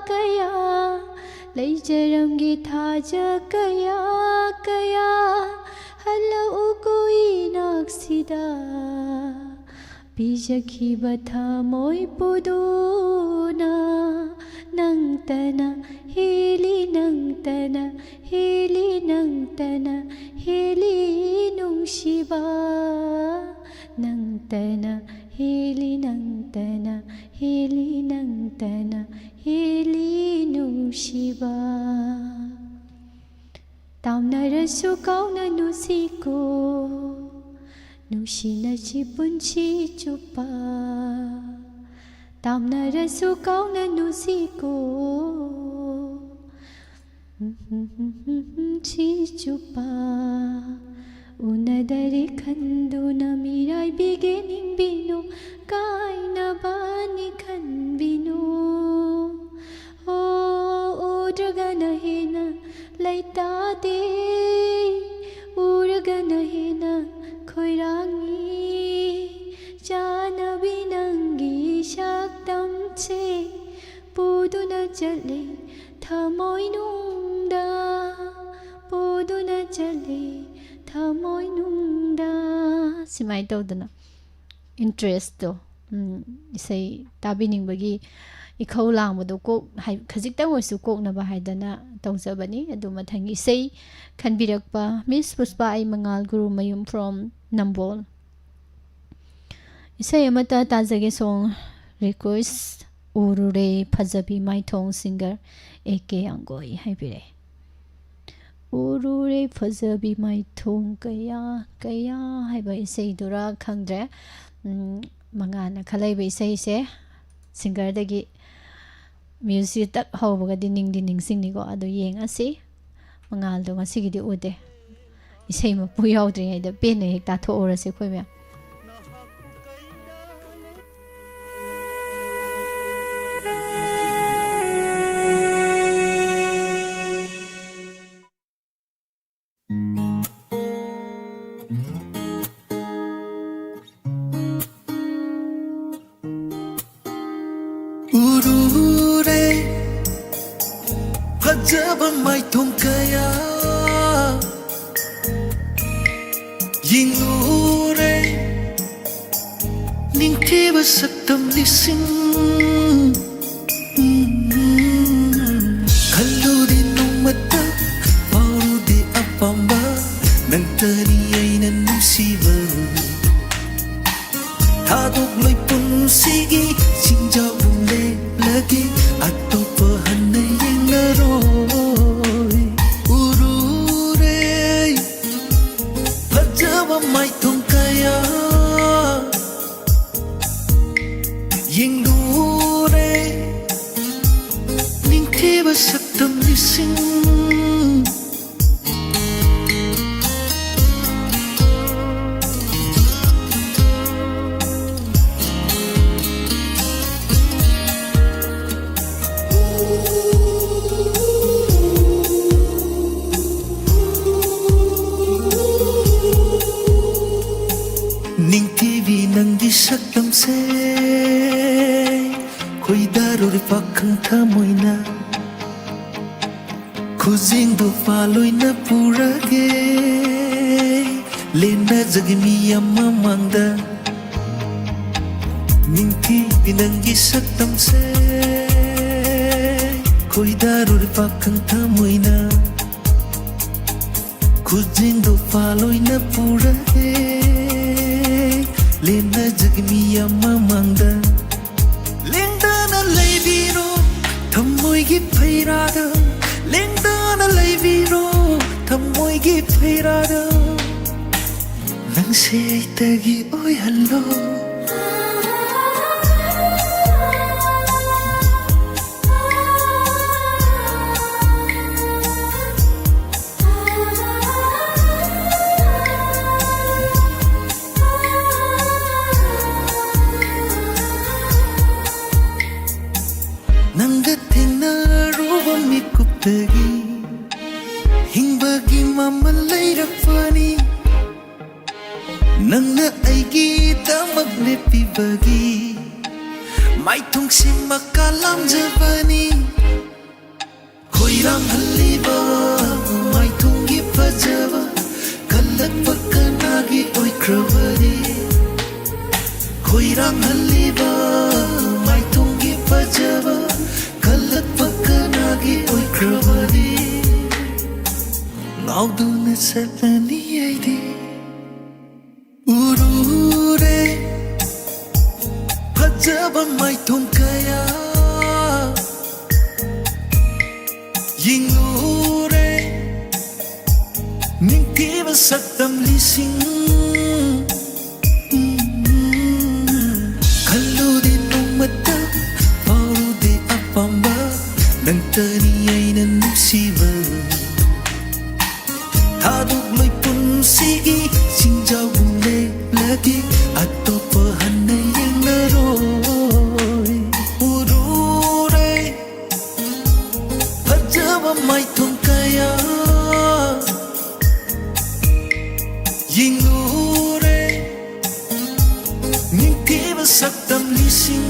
kaya Lai jaram gi thaja kaya kaya Hala ukoi naksida ꯄꯤꯖꯈꯤꯕ ꯊꯃꯣꯏ ꯄꯨꯗꯨꯅ ꯅꯪꯇꯅ ꯍꯦꯜꯂꯤ ꯅꯪꯇꯅ ꯍꯦꯜꯂꯤ ꯅꯪꯇꯅ ꯍꯦꯜꯂꯤ ꯅꯨꯡꯁꯤꯕ ꯅꯪꯇꯅ ꯍꯦꯜꯂꯤ ꯅꯪꯇꯅ ꯍꯦꯜꯂꯤ ꯅꯪꯇꯅ ꯍꯦꯜꯂꯤ ꯅꯨꯡꯁꯤꯕ ꯇꯥꯝꯅꯔꯁꯨ ꯀꯥꯎꯅꯅꯨꯁꯤꯀꯣ ꯅꯨꯡꯁꯤꯅꯁꯤ ꯄꯨꯟꯁꯤ ꯆꯨꯞꯄ ꯇꯥꯝꯅꯔꯁꯨ ꯀꯥꯎꯅꯅꯨꯁꯤꯀꯣ ꯄꯨꯟꯁꯤ ꯆꯨꯞꯄ ꯎꯅꯗꯔꯦ ꯈꯟꯗꯨꯅ ꯃꯤꯔꯥꯏꯕꯤꯒꯦ ꯅꯤꯡꯕꯤꯅꯨ ꯀꯥꯏꯅꯕꯅꯤ ꯈꯟꯕꯤꯅꯨ ꯎꯗ꯭ꯔꯒꯅ ꯍꯦꯟꯅ ꯂꯩꯇꯥꯗꯦ ꯎꯔꯒꯅ ꯍꯦꯟꯅ ꯈꯣꯏꯔꯥꯡꯉꯤ ꯆꯥꯅꯕꯤ ꯅꯪꯒꯤ ꯁꯛꯇꯝꯁꯦ ꯄꯨꯗꯨꯅ ꯆꯠꯂꯤ ꯊꯃꯣꯏꯅꯨꯡꯗ ꯄꯨꯗꯨꯅ ꯆꯠꯂꯤ ꯊꯃꯣꯏꯅꯨꯡꯗ ꯁꯨꯃꯥꯏꯅ ꯇꯧꯗꯅ ꯏꯟꯇꯔꯦꯁꯇꯣ ꯏꯁꯩ ꯇꯥꯕꯤꯅꯤꯡꯕꯒꯤ ꯏꯈꯧ ꯂꯥꯡꯕꯗꯣ ꯈꯖꯤꯛꯇꯪ ꯑꯣꯏꯔꯁꯨ ꯀꯣꯛꯅꯕ ꯍꯥꯏꯗꯅ ꯇꯧꯖꯕꯅꯤ ꯑꯗꯨ ꯃꯊꯪꯒꯤ ꯏꯁꯩ ꯈꯟꯕꯤꯔꯛꯄ ꯃꯤꯁ ꯄꯨꯁꯄꯥ ꯑꯩ ꯃꯉꯥꯜ ꯒꯨꯔꯨꯃꯌꯨꯝ ꯐ꯭ꯔꯣꯝ ꯅꯝꯕꯣꯜ ꯏꯁꯩ ꯑꯃꯠꯇ ꯇꯥꯖꯒꯦ ꯁꯣꯡ ꯔꯤꯀ꯭ꯋꯦꯁ ꯎꯔꯨꯔꯦ ꯐꯖꯕꯤ ꯃꯥꯏꯊꯣꯡ ꯁꯤꯡꯒꯔ AK ꯑꯪꯒꯣꯏ ꯍꯥꯏꯕꯤꯔꯛꯑꯦ ꯎꯔꯨꯔꯦ ꯐꯖꯕꯤ ꯃꯥꯏꯊꯣꯡ ꯀꯌꯥ ꯀꯌꯥ ꯍꯥꯏꯕ ꯏꯁꯩꯗꯨꯔ ꯈꯪꯗ꯭ꯔꯦ ꯃꯉꯥꯅ ꯈꯜꯂꯛꯏꯕ ꯏꯁꯩꯁꯦ ꯁꯤꯡꯒꯔꯗꯒꯤ ꯃ꯭ꯌꯨꯖꯤꯛ ꯇꯛ ꯍꯧꯕꯒꯗꯤ ꯅꯤꯡꯗꯤ ꯅꯤꯡꯁꯤꯡꯅꯤꯀꯣ ꯑꯗꯨ ꯌꯦꯡꯉꯁꯤ ꯃꯉꯥꯜꯗꯣ ꯉꯁꯤꯒꯤꯗꯤ ꯎꯗꯦ ꯏꯁꯩ ꯃꯄꯨ ꯌꯥꯎꯗ꯭ꯔꯤꯉꯩꯗ ꯄꯦꯟꯅ ꯍꯦꯛ ꯇꯥꯊꯣꯛꯎꯔꯁꯤ ꯑꯩꯈꯣꯏ ꯃꯌꯥꯝ 우르레 화자반 마이통가야 잉우레 닝티바 삭담 리싱 칼로리 농마타 바로디 아빠마 낭타니 아이난 누시바 타독로이 푼시기 징자울레 lagi atau pahana yang naroi urure pajawa mai tongkaya yang lure ning tiba saktam lising saktamse koi darur pakhang thamoina khujing do paloina purage lena jagmi amma mangda ningki binangi saktamse koi darur pakhang thamoina khujing do paloina purage lena jagmi amma mangda lengdana leibiro thammoi gi phairada lengdana leibiro thammoi gi phairada nang se tagi oi hallo hingbagi mama leirapani nangna aigi damak lepibagi maitung simakalam jabani khoiram halliba maitung gi pajava kalak pakanagi oi kravadi ꯈꯣꯏꯔꯥꯡꯍꯜꯂꯤꯕ ꯃꯥꯏꯊꯣꯡꯒꯤ ꯐꯖꯕ ꯀꯜꯂꯛꯄ ꯀꯅꯥꯒꯤ ꯑꯣꯏꯈ꯭ꯔꯕꯗꯤ ꯉꯥꯎꯗꯨꯅ ꯆꯠꯂꯅꯤ ꯑꯩꯗꯤ 우르레 ꯐꯖꯕ ꯃꯥꯏꯊꯣꯡ kaya ꯌꯦꯡꯂꯨꯔꯦ ꯅꯤꯡꯊꯤꯕ ꯁꯛꯇꯝ ꯂꯤꯁꯤꯡ ꯈꯜꯂꯨꯗꯦ ꯅꯣꯡꯃꯇ ꯐꯥꯎꯔꯨꯗꯦ ꯑꯄꯥꯝꯕ ꯅꯪꯇꯅꯤ ꯑꯩꯅ ꯅꯨꯡꯁꯤꯕ ꯊꯥꯗꯣꯛꯂꯣꯏ ꯄꯨꯟꯁꯤꯒꯤ ꯆꯤꯡꯖꯥꯎꯒꯨꯝ ꯂꯦꯞꯂꯗꯤ ꯑꯇꯣꯞꯄ ꯍꯟꯅ ꯌꯦꯡꯂꯔꯣꯏ 우르레ꯐꯖꯕ ꯃꯥꯏꯊꯣꯡ kaya ꯌꯦꯡꯂꯨꯔꯦ ꯅꯤꯡꯊꯤꯕ ꯁꯛꯇꯝ ꯂꯤꯁꯤꯡ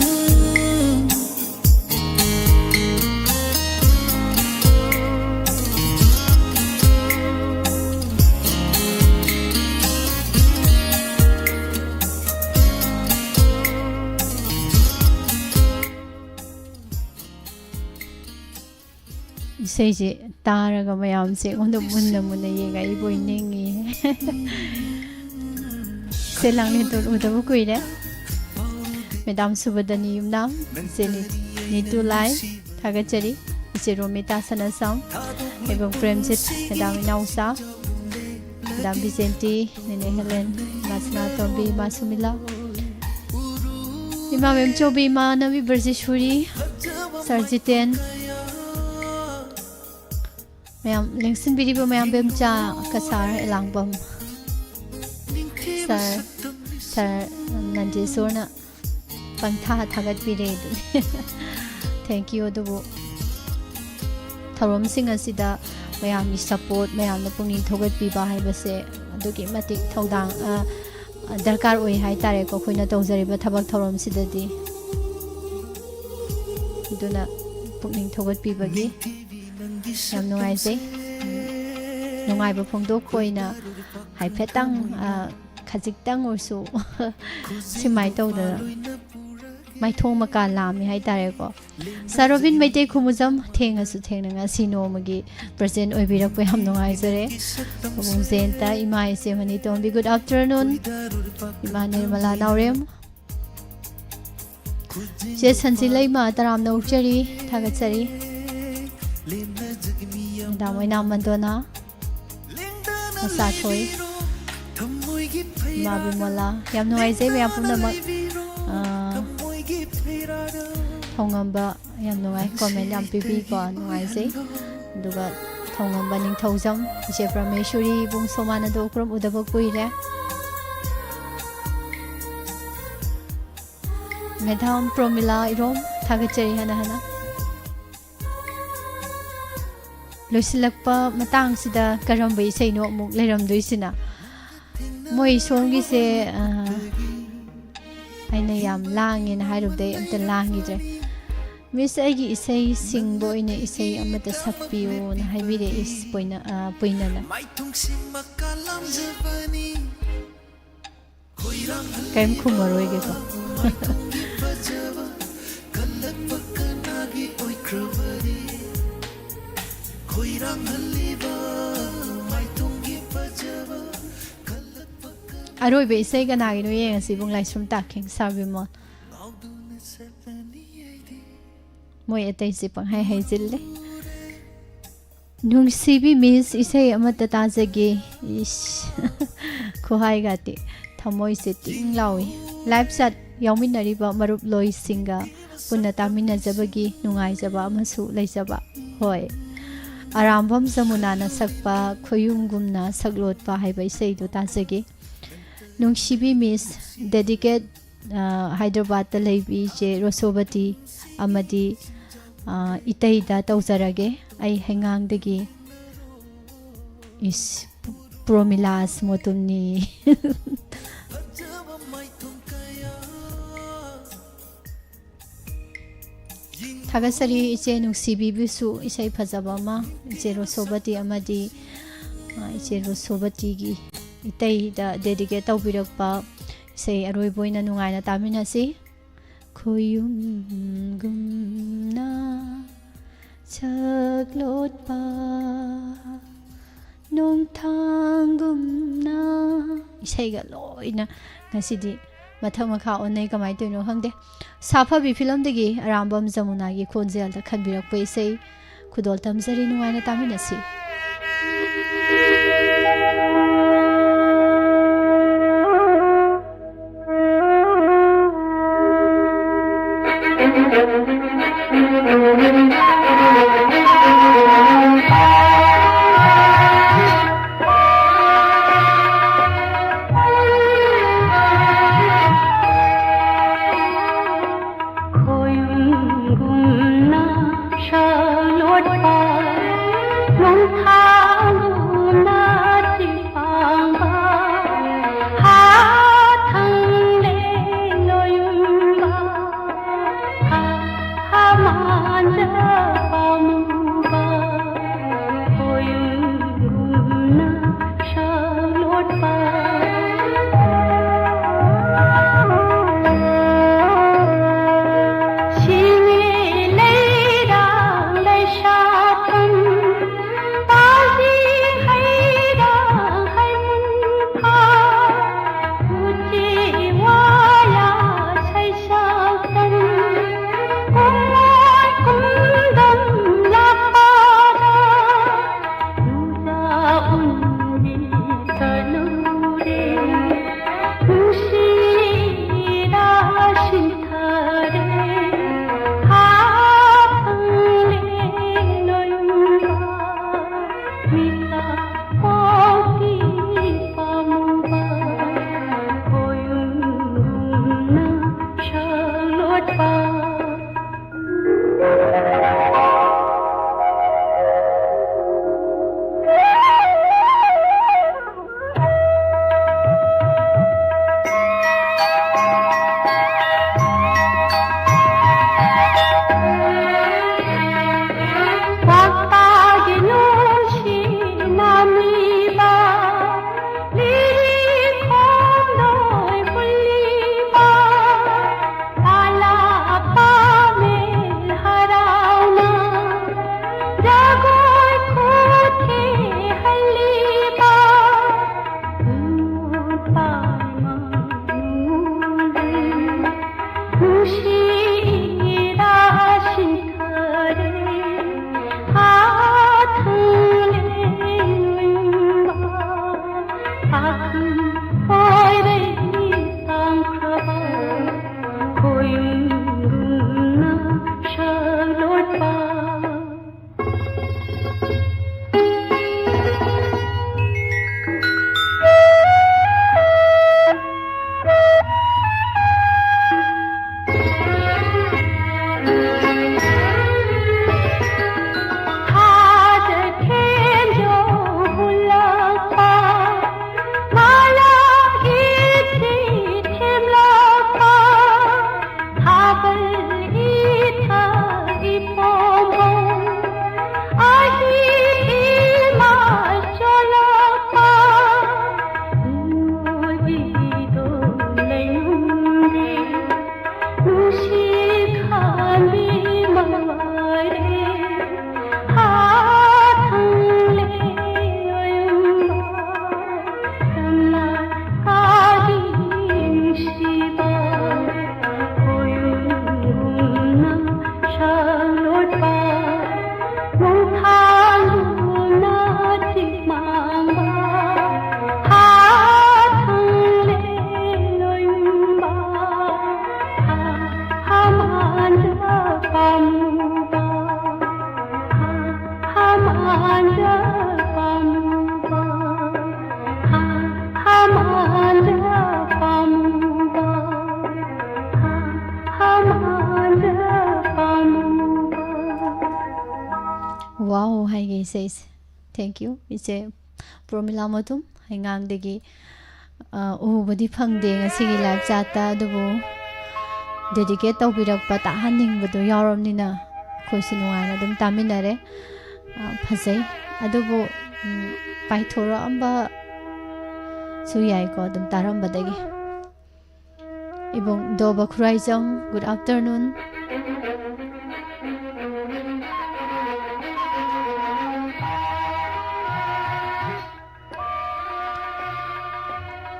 이세지 따라가 마야음세 오늘 문나 얘가 이보 있는기 셀랑네 또 우다부 꾸이래 매담 수버더니 юм남 셀리 니투 라이 타가처리 이제 로미타 사나상 에고 프렘짓 매담 나우사 매담 비센티 네네 헬렌 마스나 토비 마수밀라 이마멤 초비 마나비 버지슈리 sarjiten mayam lengsin biribo mayam bemcha kasar elangbam sar nanje sorna pantha thagat bire thank you dubu tharom sing asida mayam ni support mayam na pungning thogat piba haibase adugi matik thodang darkar oi hai tare ko khoina tawjariba thabak tharom sidadi duna pungning thogat pibagi yam nungaise nungaiba phongdok koina haifetang khajiktang orsu simai tawda maithong maka lami hai tare ko sarobin maite khumujam thengasu thenanga sino magi present oibirak pe ham nungaisare bung zenta imai se mani tombi good afternoon ima nirmala naurem je sanjilai ma taram na ukchari thagatsari damai na mandona asa thoi ma bimola yam noi se me apuna ma thongamba yam noi comment yam pipi ko noi se duga thongamba ning thojam je prameshwari bung somana do krom udaba kuire Madam Promila irom thagachari hana hana loisilakpa matang sida karamba isai no muk leram doisina moi songi se aina yam langi na hairub dei amta langi je miss agi isai singbo ine isai amata sappiyo na haibire is poina na kaim khumaroi ge ko Aroibe isai ganagi no yeng si bung laisum taking sabimon moi atai si pang hai hai jille nung sibi miss isai amata tajage ish khohai gati thamoi se ting lawi live chat yauminari ba marup loi singa punna tamina jabagi nungai jaba amasu leijaba hoi arambam zamunana sakpa khoyumgumna saglotpa haiba isai do tajage nungsibi miss dedicate Hyderabad ta leibi je Rosobati amadi itai da tawjarage ai hengang degi is promilas motumni thagasari iche nungsibi bisu isai phajaba ma iche Rosobati amadi iche Rosobati gi itai da dedicate tawbirakpa Say aroy boy na nungay na tamin na si Khuyum gumna chaglot pa nung thang gumna isay ga loy na ngasidi mathang makha onay kamay to no hangde safa bi film degi arambam jamuna gi khonjel da khanbirak pa isay khudol tamjari nungay na tamin na si Wow, hai gay says thank you. It's a promila matum hangang degi body phang de ngasigi live chata dubu dedicate tawbirakpa tahaning budu yaramnina khoisi nuaina dum taminare phasai adubu paithora amba suyai ko dum taramba degi Ibong Doba Khuraijam, good afternoon.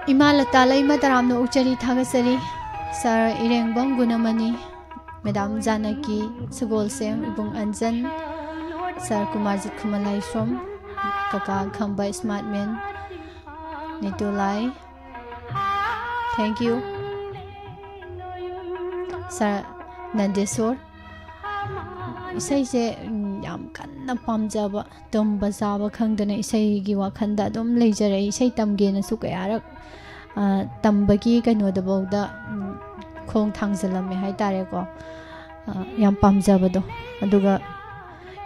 Ima Latala Ima Taramno Uchari Thagasari, Sir Irengbang Gunamani, Madam Janaki, Sugol Sem, Ibong Anjan, Sir Kumarjit Kumalai from Kaka Khamba Smartman, Nitulai. Thank you. Sir Nandesor. Isai se yam kanna pamjaba tumba jaba khangdana isai gi wakhanda dum leijare isai tamge na su kayarak tambagi kaino da bawda khong thangjalame hai tare ko yam pamjaba do aduga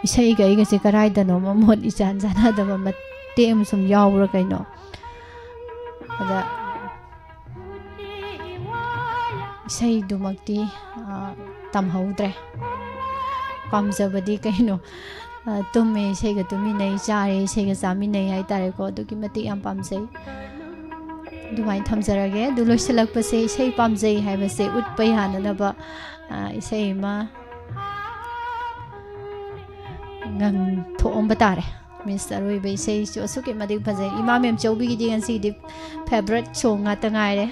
isai ga iga se karai da no mamot ijan jana da ma tem sum yawra kaino ada isai dumakti tamhaudre pamjabadi kaino tumme isai ga tumi nei jare isai ga jami nei hai tare ko adugi mati yam pamjai dumai thamjarage du loisalak pa se isai pamjai hai ba se utpai hanana ba isai ma ngang thom batare Mr. Rui be isai so suke madi phajai imam em chaubi gi dingan si di favorite song nga ta ngai re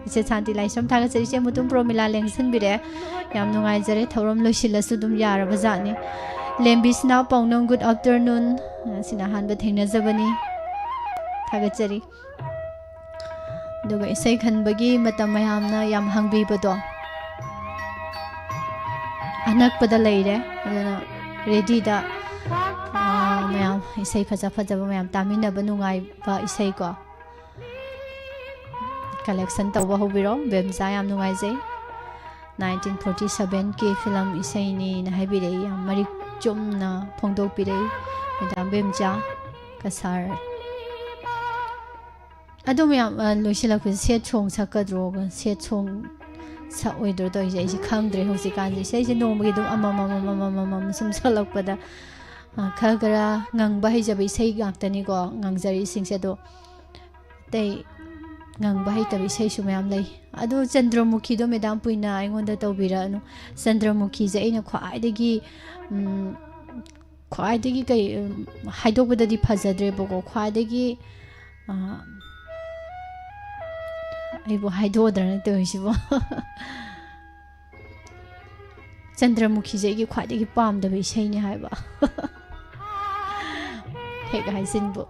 ise chanti lai som thaga chari se mutum promila lengsan bire yam nungai jare thorom loisilasu dum yara bajani lembis na pawnong good afternoon sina han ba thengna jabani thaga chari duga isai khan bagi matam mayamna yam hangbi bado anak pada leire adana ready da mayam isai phaja phaja mayam tamina banungai ba isai ko collection tawba hobiro bemsa yam nungai jai 1947 ki film isai ni na haibire yam marik chumna phongdok pire madam bemja kasar adum yam loisila ku se chong sakadro se chong sa oidro do jai si khangdre hosi kan ji sei se nomgi dum amam sum salakpada khagara ngang bai jabi sei gaktani ko ngangjari singse do tei ngang bai tabi sei sumayam lei adu Chandramukhi do medam puina aingonda tawbira anu Chandramukhi je aina khwaidagi kai haidokbada di phajadre bogo khwaidagi aibo haidodra to isibo Chandramukhi je gi khwaidagi pamda be sei ni haiba hega haisinbo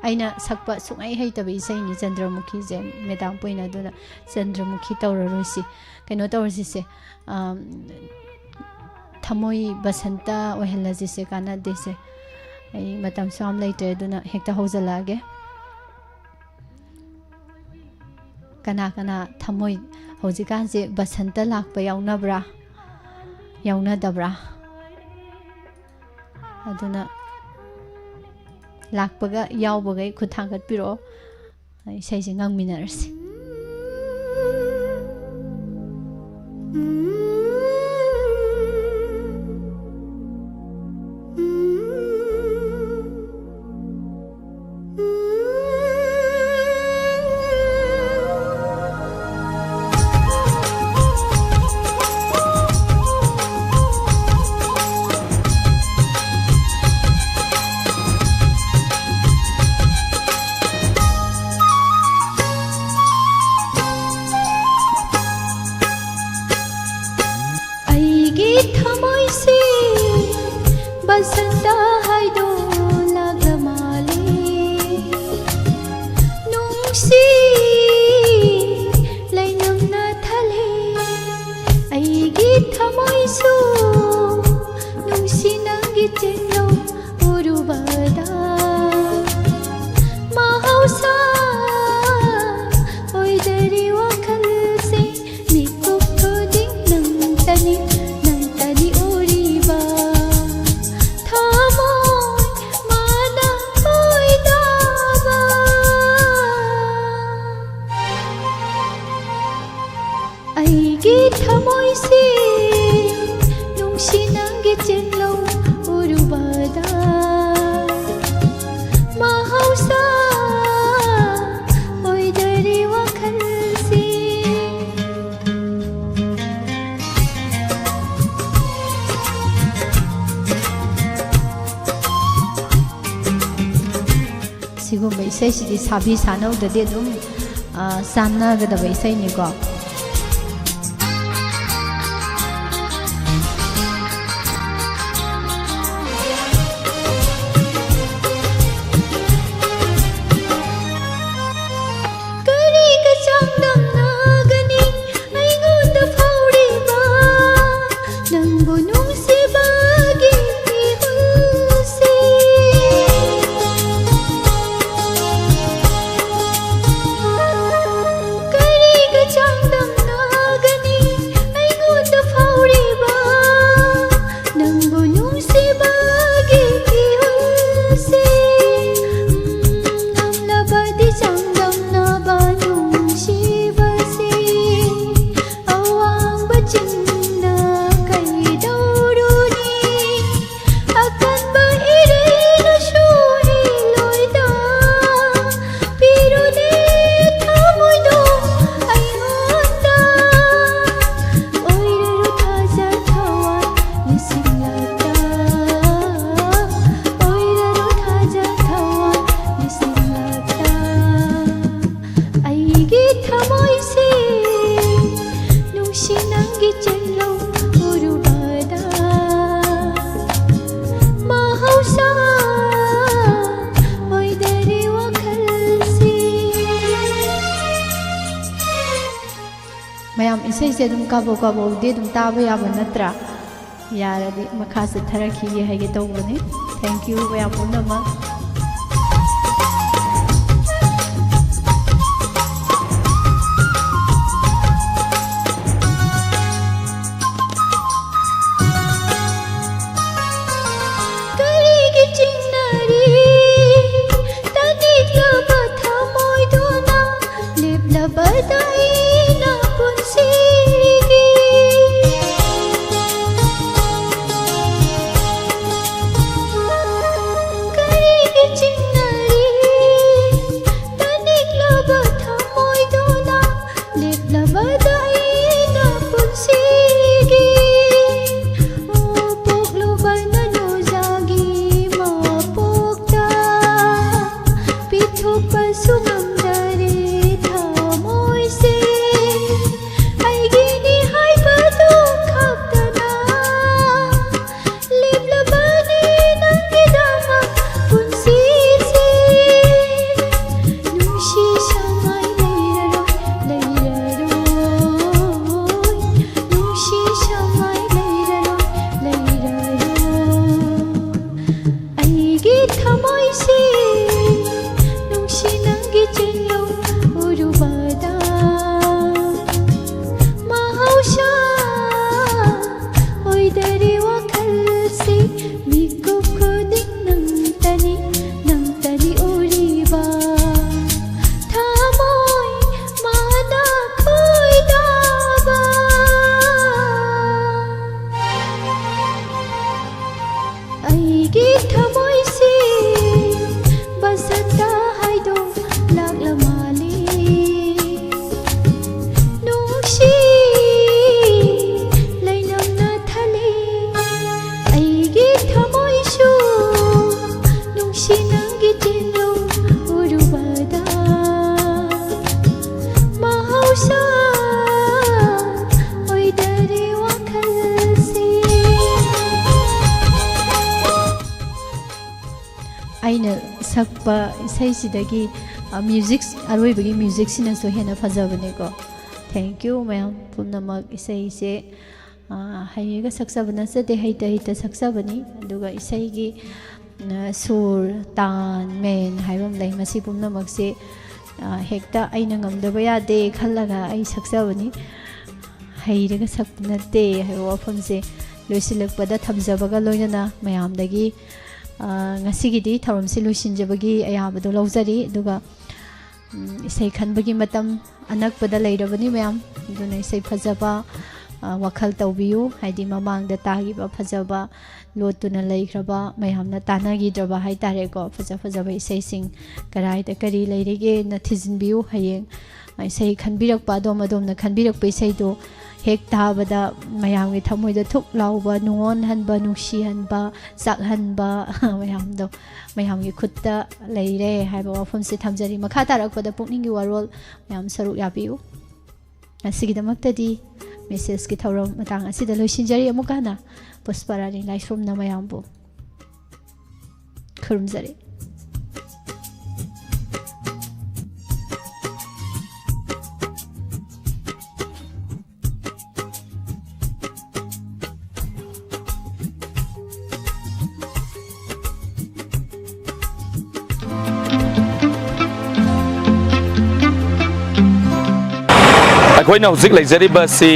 aina sakpa sungai hai tabi sai ni Chandramukhi je medam poina duna Chandramukhi tawrarosi kaino tawrsi se thamoi basanta ohelaji se kana dese ai matam sam later duna hekta hojala ge kana thamoi hojikan je basanta lakpa yaunabra yauna dabra aduna lakpaga yawbagai khuthangat piro sai se ngangminarsi Basanta है दो लगमाले नुंसी लैनम न थले ऐगी थमोइसु नुंसी नंगी चेलो उरुबदा mahausa oi dari wakal se mikuk thoding nang tani uriba tha ꯁꯤꯒꯨꯝꯕ ꯏꯁꯩꯁꯤꯗꯤ ꯁꯥꯕꯤ ꯁꯥꯅꯧꯗꯗꯤ ꯑꯗꯨꯝ ꯆꯥꯟꯅꯒꯗꯕ ꯏꯁꯩꯅꯤꯀꯣ ꯃꯌꯥꯝ ꯏꯁꯩꯁꯦ ꯑꯗꯨꯝ ꯀꯥꯕꯣꯛ ꯀꯥꯕꯣꯛꯗꯤ ꯑꯗꯨꯝ ꯇꯥꯕ ꯌꯥꯕ ꯅꯠꯇ꯭ꯔꯥ ꯌꯥꯔꯗꯤ ꯃꯈꯥ ꯆꯠꯊꯔꯛꯈꯤꯒꯦ ꯍꯥꯏꯒꯦ ꯇꯧꯕꯅꯤ ꯊꯦꯡꯛ ꯌꯨ ꯃꯌꯥꯝ ꯄꯨꯝꯅꯃꯛ ꯑꯩꯅ ꯁꯛꯄ ꯏꯁꯩꯁꯤꯗꯒꯤ ꯃ꯭ꯌꯨꯖꯤꯛ ꯑꯔꯣꯏꯕꯒꯤ ꯃ꯭ꯌꯨꯖꯤꯛꯁꯤꯅꯁꯨ ꯍꯦꯟꯅ ꯐꯖꯕꯅꯦꯀꯣ ꯊꯦꯡꯛ ꯌꯨ ꯃꯌꯥꯝ ꯄꯨꯝꯅꯃꯛ ꯏꯁꯩꯁꯦ ꯍꯩꯔꯒ ꯁꯛꯆꯕ ꯅꯠꯆꯗꯦ ꯍꯩꯇ ꯍꯩꯇ ꯁꯛꯆꯕꯅꯤ ꯑꯗꯨꯒ ꯏꯁꯩꯒꯤ ꯁꯨꯔ ꯇꯥꯟ ꯃꯦꯟ ꯍꯥꯏꯕ ꯑꯃ ꯂꯩ ꯃꯁꯤ ꯄꯨꯝꯅꯃꯛꯁꯦ ꯍꯦꯛꯇ ꯑꯩꯅ ꯉꯝꯗꯕ ꯌꯥꯗꯦ ꯈꯜꯂꯒ ꯑꯩ ꯁꯛꯆꯕꯅꯤ ꯍꯩꯔꯒ ꯁꯛꯄ ꯅꯠꯇꯦ ꯍꯥꯏꯕ ꯋꯥꯐꯝꯁꯦ ꯂꯣꯏꯁꯤꯜꯂꯛꯄꯗ ꯊꯝꯖꯕꯒ ꯂꯣꯏꯅꯅ ꯃꯌꯥꯝꯗꯒꯤ ꯉꯁꯤꯒꯤꯗꯤ ꯊꯧꯔꯝꯁꯤ ꯂꯣꯏꯁꯤꯟꯖꯕꯒꯤ ꯑꯌꯥꯕꯗꯣ ꯂꯧꯖꯔꯤ ꯑꯗꯨꯒ ꯏꯁꯩ ꯈꯟꯕꯒꯤ ꯃꯇꯝ ꯑꯅꯛꯄꯗ ꯂꯩꯔꯕꯅꯤ ꯃꯌꯥꯝ ꯑꯗꯨꯅ ꯏꯁꯩ ꯐꯖꯕ wakhal tawbiyu haidi mamang da tagiba phajaba lotuna leikraba mayamna tanagidraba haitare ko phajaba isei sing karai da kari leirege na thijinbiyu hayeng isei khanbirakpa adom na khanbirakpa isei do hek tabada mayamgi thamoida thuk lauba nungon hanba nungsi hanba sak hanba mayamgi khutta leire haiba wafam se thamjari makha tarakpada pukningi warol mayam saruk yabiyu asigidamakta message ki thauram matang asida loisinjari amukana pusparani laisrum na mayambu khurumjari ꯑꯩꯈꯣꯏꯅ ꯍꯧꯖꯤꯛ ꯂꯩꯖꯔꯤꯕꯁꯤ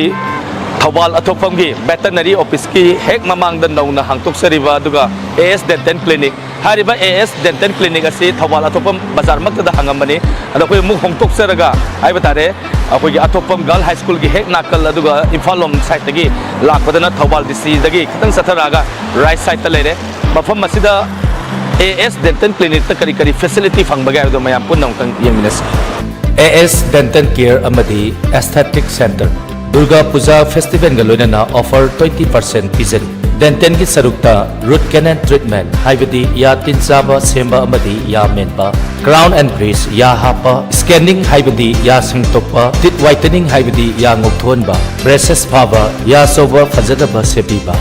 Thoubal ꯑꯊꯣꯛꯐꯝꯒꯤ veterinary ꯑꯣꯐꯤꯁꯀꯤ ꯍꯦꯛ ꯃꯃꯥꯡꯗ ꯅꯧꯅ ꯍꯥꯡꯗꯣꯛꯆꯔꯤꯕ ꯑꯗꯨꯒ AS dental clinic ꯍꯥꯏꯔꯤꯕ AS dental clinic ꯑꯁꯤ ꯊꯧꯕꯥꯜ ꯑꯊꯣꯛꯐꯝ ꯕꯖꯥꯔꯃꯛꯇꯗ ꯍꯥꯡꯉꯝꯕꯅꯤ ꯑꯗꯣ ꯑꯩꯈꯣꯏ ꯑꯃꯨꯛ ꯍꯣꯡꯗꯣꯛꯆꯔꯒ ꯍꯥꯏꯕ ꯇꯥꯔꯦ ꯑꯩꯈꯣꯏꯒꯤ ꯑꯊꯣꯛꯐꯝ ꯒꯥꯔꯜ ꯍꯥꯏ ꯁ꯭ꯀꯨꯜꯒꯤ ꯍꯦꯛ ꯅꯥꯀꯜ ꯑꯗꯨꯒ ꯏꯝꯐꯥꯜ ꯂꯣꯝ ꯁꯥꯏꯠꯇꯒꯤ ꯂꯥꯛꯄꯗꯅ ꯊꯧꯕꯥꯜ ꯗꯤꯁꯇ꯭ꯔꯤꯛꯇꯒꯤ ꯈꯤꯇꯪ ꯆꯠꯊꯔꯛꯑꯒ ꯔꯥꯏꯠ ꯁꯥꯏꯠꯇ ꯂꯩꯔꯦ ꯃꯐꯝ ꯑꯁꯤꯗ AS ꯗꯦꯟꯇꯦꯜ ꯀ꯭ꯂꯤꯅꯤꯛꯇ ꯀꯔꯤ ꯐꯦꯁꯤꯂꯤꯇꯤ ꯐꯪꯕꯒꯦ ꯍꯥꯏꯕꯗꯣ ꯃꯌꯥꯝ ꯄꯨꯟꯅ ꯑꯃꯨꯛꯇꯪ ꯌꯦꯡꯃꯤꯟꯅꯁꯤ AS Dental Care amadi Aesthetic Center Durga Puja Festival ga loinana offer 20% pizari Dental ki sarukta root canal treatment haibadi ya tin chaba semba amadi ya menba crown and bridge ya hapa scanning haibadi ya singtokpa teeth whitening haibadi ya ngokthonba braces phaba ya soba fajadaba sebiba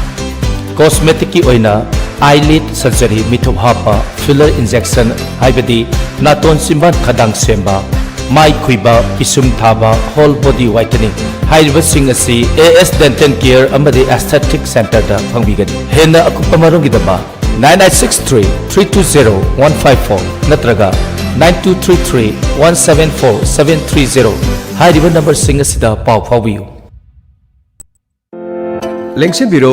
cosmetic ki oina eyelid surgery mithup hapa filler injection haibadi naton simban khadang semba mai khuiba pisum thaba whole body whitening hairiba sing asi AS Dental Care amadi Aesthetic Center da phangbigani hena akupa marungi daba 9963320154 natraga 9233174730 hairiba number sing asida pau phawbiyu Lengsin biro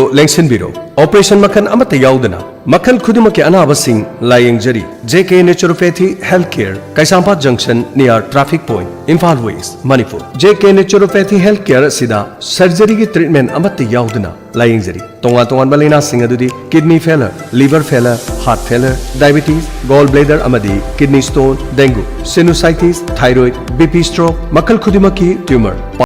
operation makan amata yaudana makan khudimaki anaba sing layeng-jari JK Naturopathy Healthcare Kaisampat Junction near Traffic Point Imphal West Manipur JK Naturopathy Healthcare sida surgery ki treatment amata yaudana layeng-jari tongan balina sing adudi kidney failure liver failure heart failure diabetes gallbladder amadi kidney stone dengue sinusitis thyroid BP stroke makal khudimaki tumor